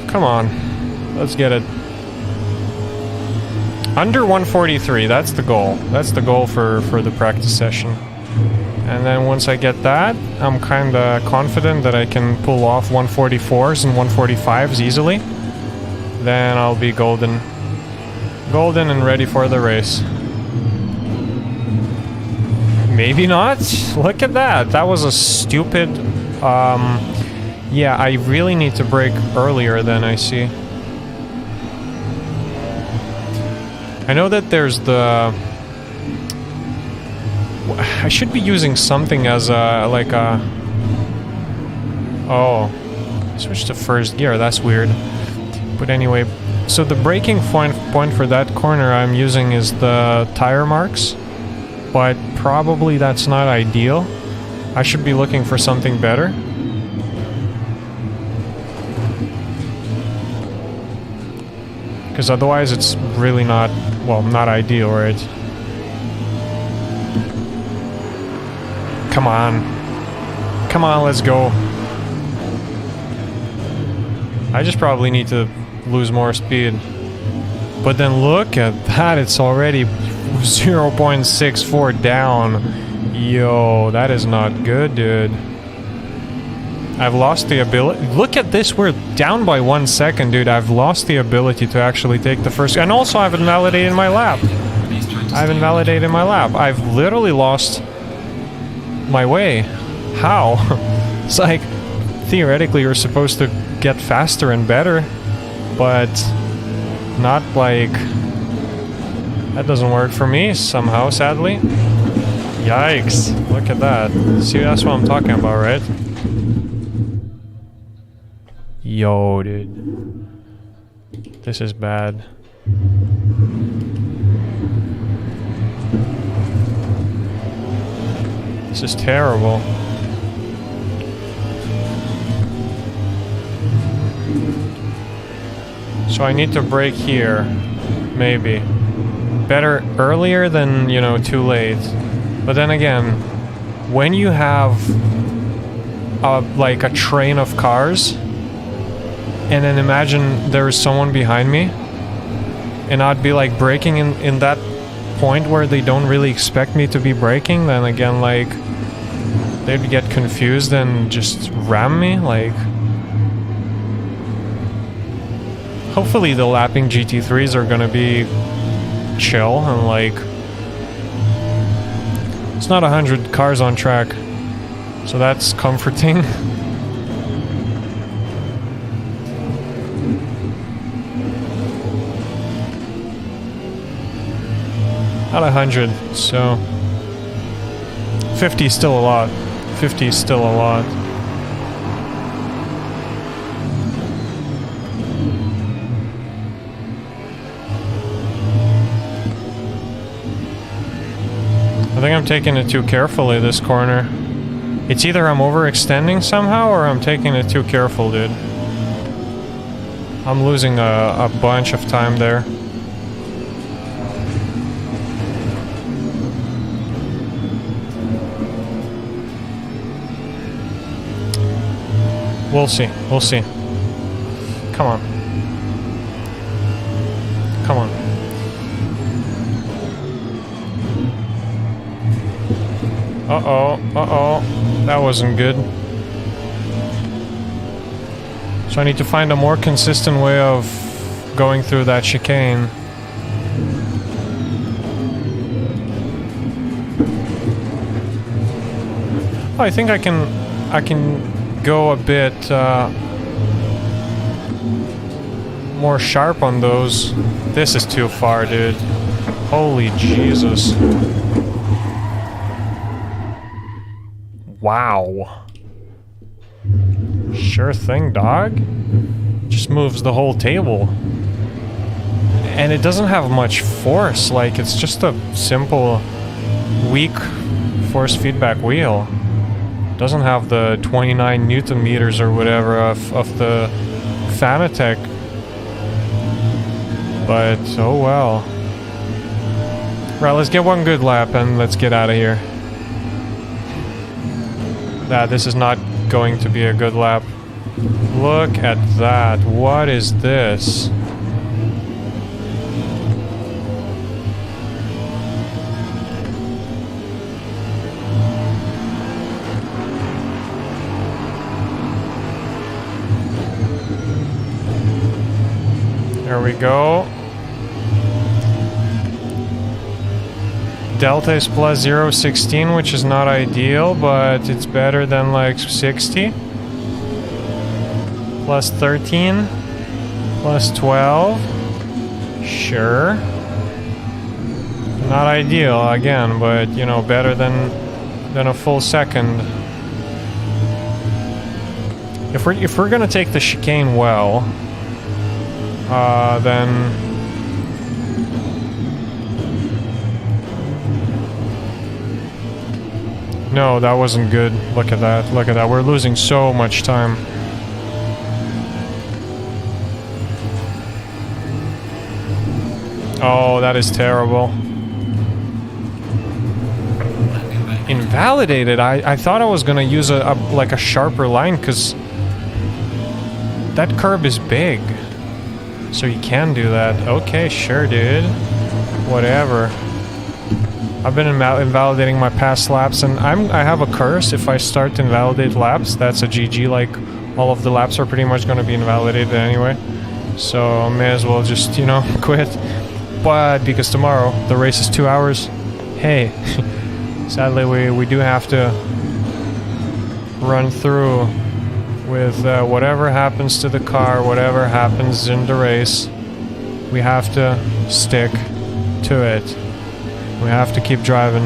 Come on. Let's get it. Under 143, that's the goal. That's the goal for the practice session. And then once I get that, I'm kinda confident that I can pull off 144s and 145s easily. Then I'll be golden. Golden and ready for the race. Maybe not? Look at that. That was a stupid... yeah, I really need to brake earlier than I see. I know that there's the... I should be using something as a... like a... Oh. Switch to first gear, that's weird. But anyway, so the braking point for that corner I'm using is the tire marks. But probably that's not ideal. I should be looking for something better. Because otherwise it's really not, well, not ideal, right? Come on. Come on, let's go. I just probably need to lose more speed. But then look at that, it's already 0.64 down. Yo, that is not good, dude. I've lost the ability. Look at this, we're down by 1 second, dude. I've lost the ability to actually take the first... And also I've invalidated my lap. I've invalidated my lap. I've literally lost my way. How? It's like, theoretically you're supposed to get faster and better, but not like... That doesn't work for me somehow, sadly. Yikes. Look at that. See, that's what I'm talking about, right? Yo, dude. This is bad. This is terrible. So I need to brake here. Maybe. Better earlier than, you know, too late. But then again, when you have like a train of cars, and then imagine there is someone behind me, and I'd be like braking in that point where they don't really expect me to be braking, then again, like, they'd get confused and just ram me, like... Hopefully the lapping GT3s are gonna be chill and like... It's not 100 cars on track, so that's comforting. Not 100, so... 50 is still a lot. 50 is still a lot. I think I'm taking it too carefully this corner. It's either I'm overextending somehow or I'm taking it too careful, dude. I'm losing a bunch of time there. We'll see. We'll see. Come on. Come on. Uh-oh. Uh-oh. That wasn't good. So I need to find a more consistent way of going through that chicane. Oh, I think I can go a bit more sharp on those. This is too far, dude. Holy Jesus. Wow. Sure thing, dog. Just moves the whole table. And it doesn't have much force, like it's just a simple, weak force feedback wheel. Doesn't have the 29 Newton meters or whatever of the Fanatec. But, oh well. Right, let's get one good lap and let's get out of here. This is not going to be a good lap. Look at that. What is this? There we go. Delta is plus 0.16, which is not ideal, but it's better than like 60. Plus 13. Plus 12. Sure. Not ideal, again, but, you know, better than a full second. If we're gonna take the chicane well, then... No, that wasn't good. Look at that. Look at that. We're losing so much time. Oh, that is terrible. Invalidated? I thought I was gonna use like a sharper line, because that curb is big. So you can do that. Okay, sure, dude. Whatever. I've been invalidating my past laps, and I have a curse. If I start to invalidate laps, that's a GG. Like, all of the laps are pretty much going to be invalidated anyway. So I may as well just, you know, quit. But because tomorrow the race is 2 hours, hey, sadly we do have to run through with whatever happens to the car, whatever happens in the race. We have to stick to it. We have to keep driving.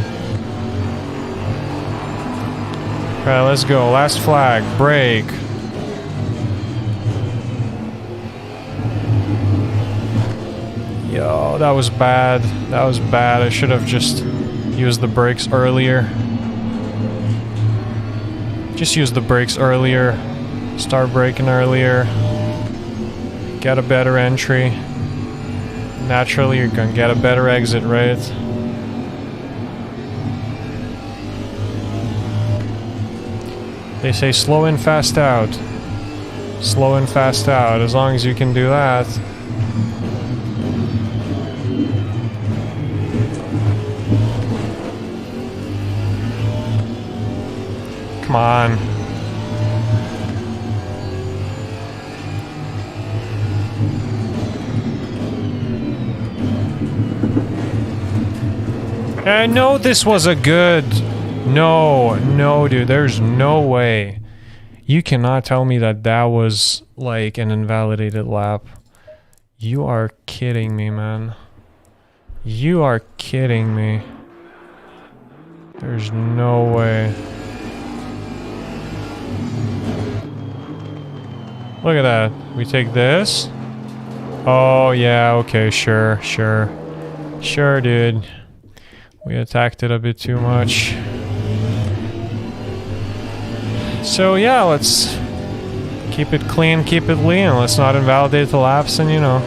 Alright, let's go. Last flag. Brake. Yo, that was bad. That was bad. I should have just used the brakes earlier. Just use the brakes earlier. Start braking earlier. Get a better entry. Naturally, you're gonna get a better exit, right? They say slow in, fast out. Slow in, fast out. As long as you can do that. Come on. I know this was a good... No, dude, there's no way. You cannot tell me that that was, like, an invalidated lap. You are kidding me, man. You are kidding me. There's no way. Look at that. We take this. Oh, yeah, okay, sure. Sure, dude. We attacked it a bit too much. So yeah, let's keep it clean, keep it lean. Let's not invalidate the laps, and you know.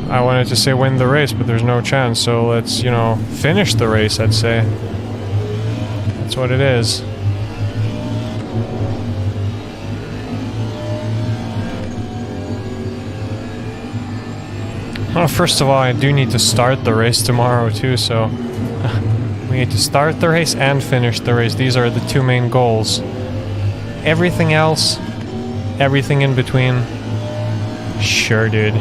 I wanted to say win the race, but there's no chance, so let's, you know, finish the race, I'd say. That's what it is. Well, first of all, I do need to start the race tomorrow too, so... We need to start the race and finish the race. These are the two main goals. Everything else, everything in between, sure, dude.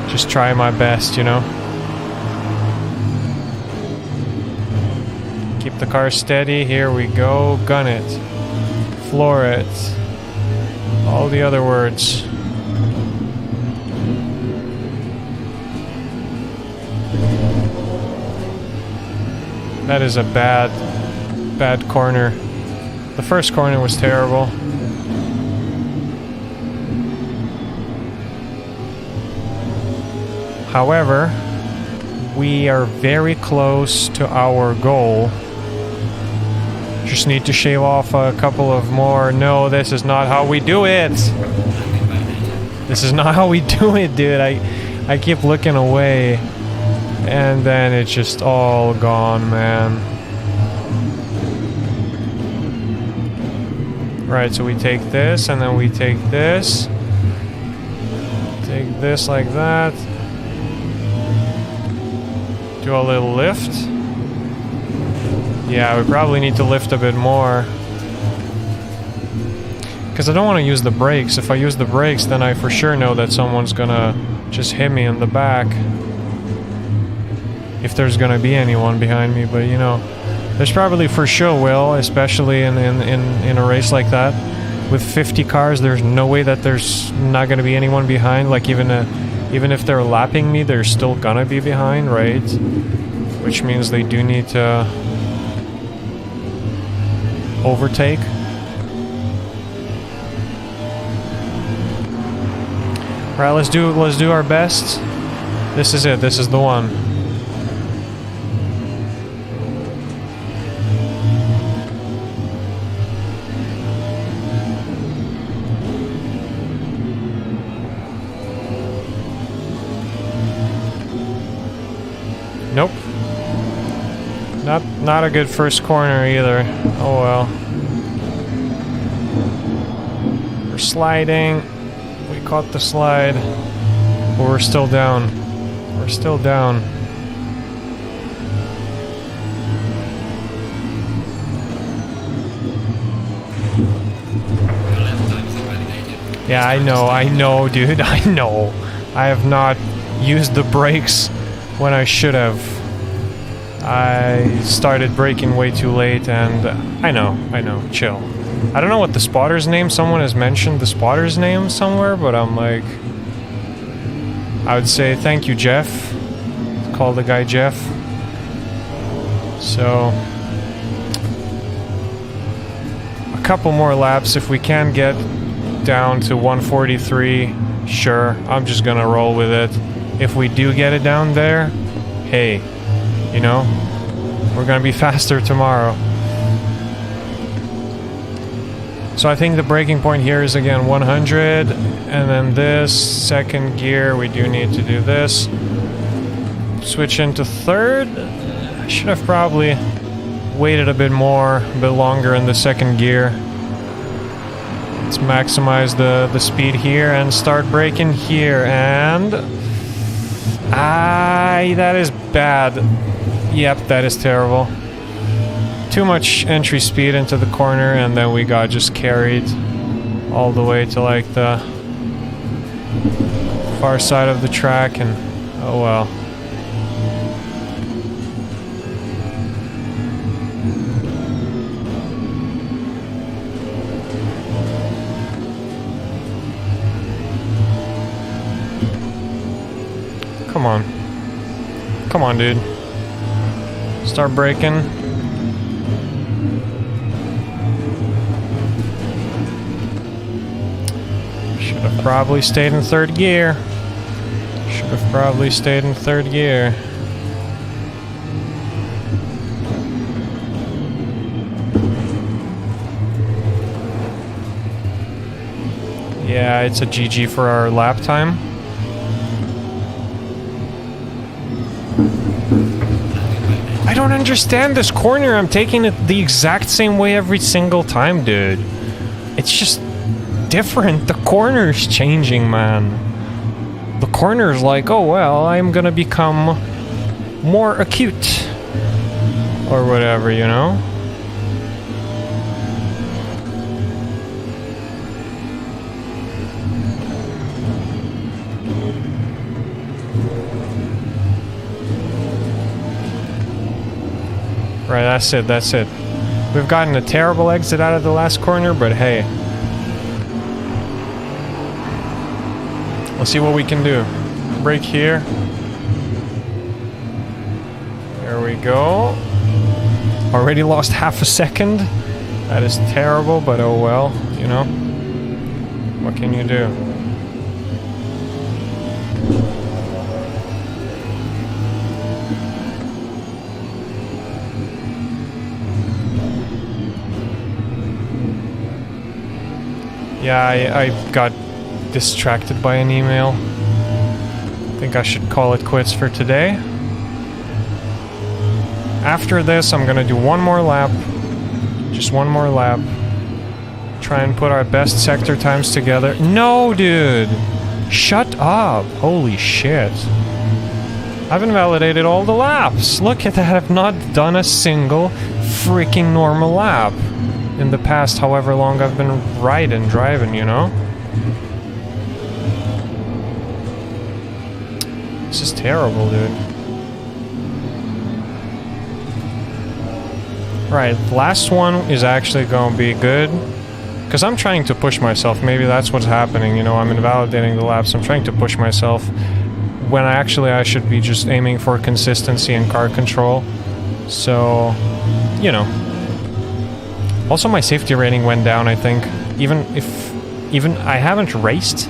Just try my best, you know? Keep the car steady. Here we go. Gun it. Floor it. All the other words. That is a bad corner. The first corner was terrible. However, We are very close to our goal. Just need to shave off a couple of more. No, this is not how we do it. This is not how we do it, dude. I keep looking away. And then it's just all gone, man. Right, so we take this, and then we take this. Take this like that. Do a little lift. Yeah, we probably need to lift a bit more. Because I don't want to use the brakes. If I use the brakes, then I for sure know that someone's gonna just hit me in the back. If there's gonna be anyone behind me, but you know, there's probably for sure will, especially in a race like that. With 50 cars, there's no way that there's not gonna be anyone behind. Like even if they're lapping me, they're still gonna be behind, right? Which means they do need to overtake. Right, let's do our best. This is it. This is the one. Nope. Not a good first corner either. Oh well. We're sliding. We caught the slide. But we're still down. We're still down. Yeah, I know, dude. I know. I have not used the brakes when I should have. I started braking way too late, and I know, chill. I don't know what the spotter's name, someone has mentioned the spotter's name somewhere, but I'm like, I would say thank you, Jeff. Call the guy Jeff. So, a couple more laps. If we can get down to 143, sure, I'm just gonna roll with it. If we do get it down there, hey, you know, we're gonna be faster tomorrow. So I think the braking point here is again 100, and then this second gear, we do need to do this. Switch into third. I should have probably waited a bit longer in the second gear. Let's maximize the speed here and start braking here, and that is bad. Yep, that is terrible. Too much entry speed into the corner, and then we got just carried all the way to like the far side of the track, and oh well. Come on. Come on, dude. Start braking. Should have probably stayed in third gear. Should have probably stayed in third gear. Yeah, it's a GG for our lap time. I don't understand this corner. I'm taking it the exact same way every single time, dude. It's just different. The corner's changing, man. The corner's like, oh well, I'm gonna become more acute. Or whatever, you know? Right, that's it, that's it. We've gotten a terrible exit out of the last corner, but hey. Let's see what we can do. Brake here. There we go. Already lost half a second. That is terrible, but oh well, you know. What can you do? Yeah, I got distracted by an email. I think I should call it quits for today. After this, I'm gonna do one more lap. Just one more lap. Try and put our best sector times together. No, dude! Shut up! Holy shit. I've invalidated all the laps. Look at that, I've not done a single freaking normal lap in the past however long I've been driving, you know? This is terrible, dude. Right, last one is actually gonna be good. Because I'm trying to push myself. Maybe that's what's happening, you know, I'm invalidating the laps. I'm trying to push myself when I should be just aiming for consistency and car control. So, you know. Also, my safety rating went down, I think. Even I haven't raced,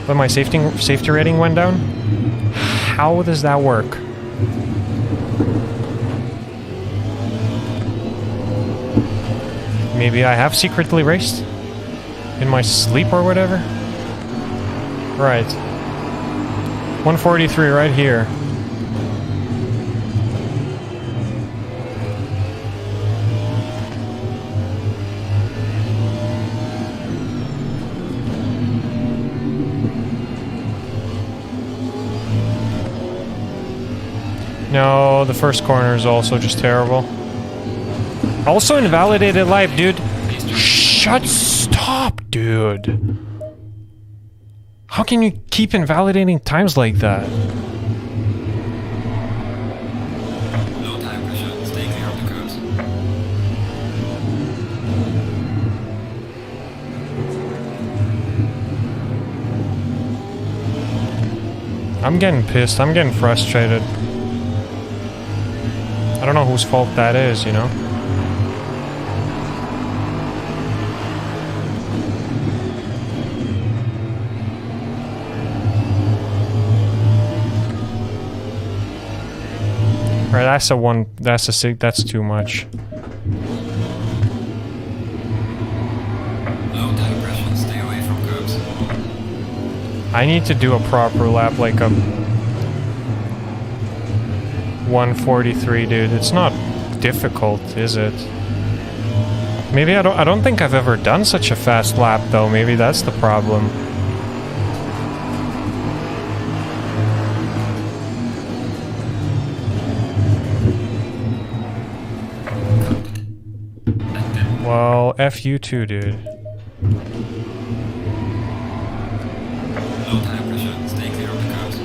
but my safety rating went down. How does that work? Maybe I have secretly raced? In my sleep or whatever? Right. 143 right here. No, the first corner is also just terrible. Also invalidated life, dude. Stop, dude. How can you keep invalidating times like that? Low tire pressure. Stay clear of the curbs. I'm getting pissed. I'm getting frustrated. I don't know whose fault that is, you know? Right, that's too much. Low tire pressure. Stay away from curbs. I need to do a proper lap, like a 143, dude. It's not difficult, is it? Maybe I don't think I've ever done such a fast lap, though. Maybe that's the problem. Well, F you too, dude. Low tire pressure. Stay clear of the curbs.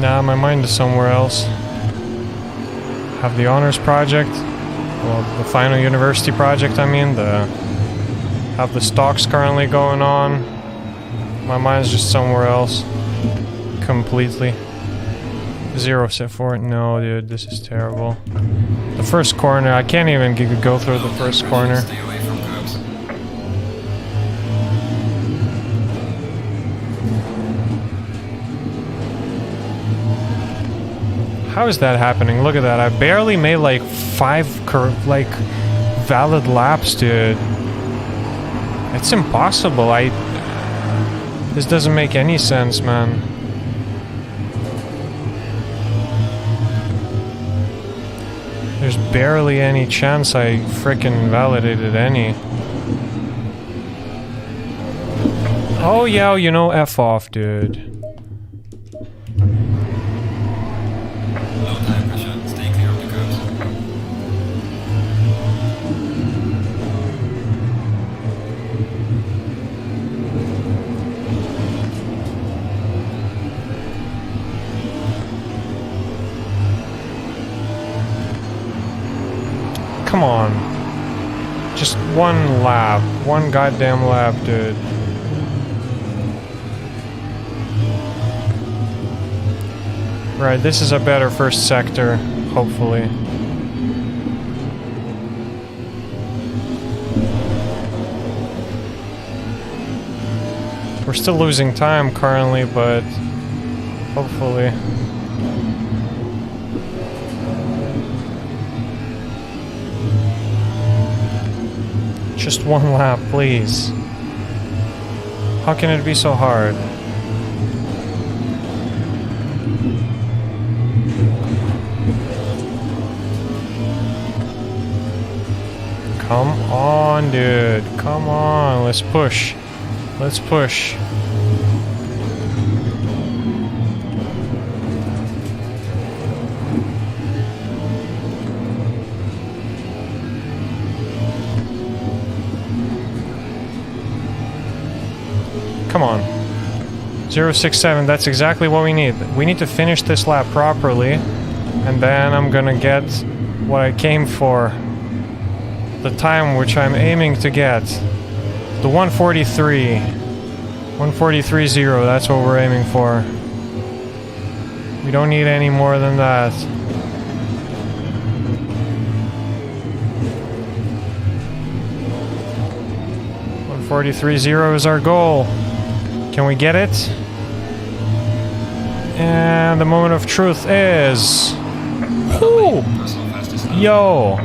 Nah, my mind is somewhere else. Have the honors project. Well, the final university project, I mean. Have the stocks currently going on. My mind's just somewhere else. Completely. 0 set for it. No, dude, this is terrible. The first corner, I can't even go through the first corner. Stay away from curbs. How is that happening? Look at that. I barely made like 5 valid laps, dude. It's impossible. This doesn't make any sense, man. There's barely any chance I frickin' validated any. Oh yeah, you know, F off, dude. Low tire pressure. Stay clear of the curbs. Come on. Just one lap. One goddamn lap, dude. Right, this is a better first sector, hopefully. We're still losing time currently, but Hopefully. Just one lap, please. How can it be so hard? Come on, dude. Come on. Let's push. Let's push. Come on. 067, that's exactly what we need. We need to finish this lap properly, and then I'm gonna get what I came for. The time which I'm aiming to get. The 143. 143.0, that's what we're aiming for. We don't need any more than that. .143.0 is our goal. Can we get it? And the moment of truth is... Woo! Personal fastest lap. Yo!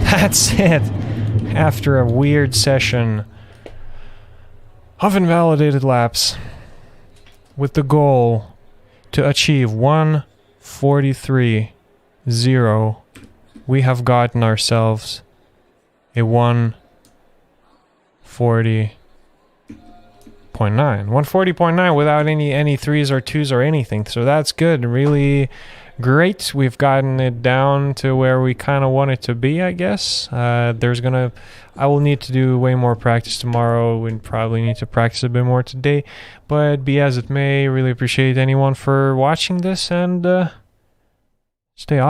That's it! After a weird session of invalidated laps, with the goal to achieve 143.0, we have gotten ourselves a 140.9. 140.9 without any threes or twos or anything. So that's good. Really great. We've gotten it down to where we kind of want it to be, I guess. I will need to do way more practice tomorrow. We probably need to practice a bit more today. But be as it may, really appreciate anyone for watching this, and stay awesome.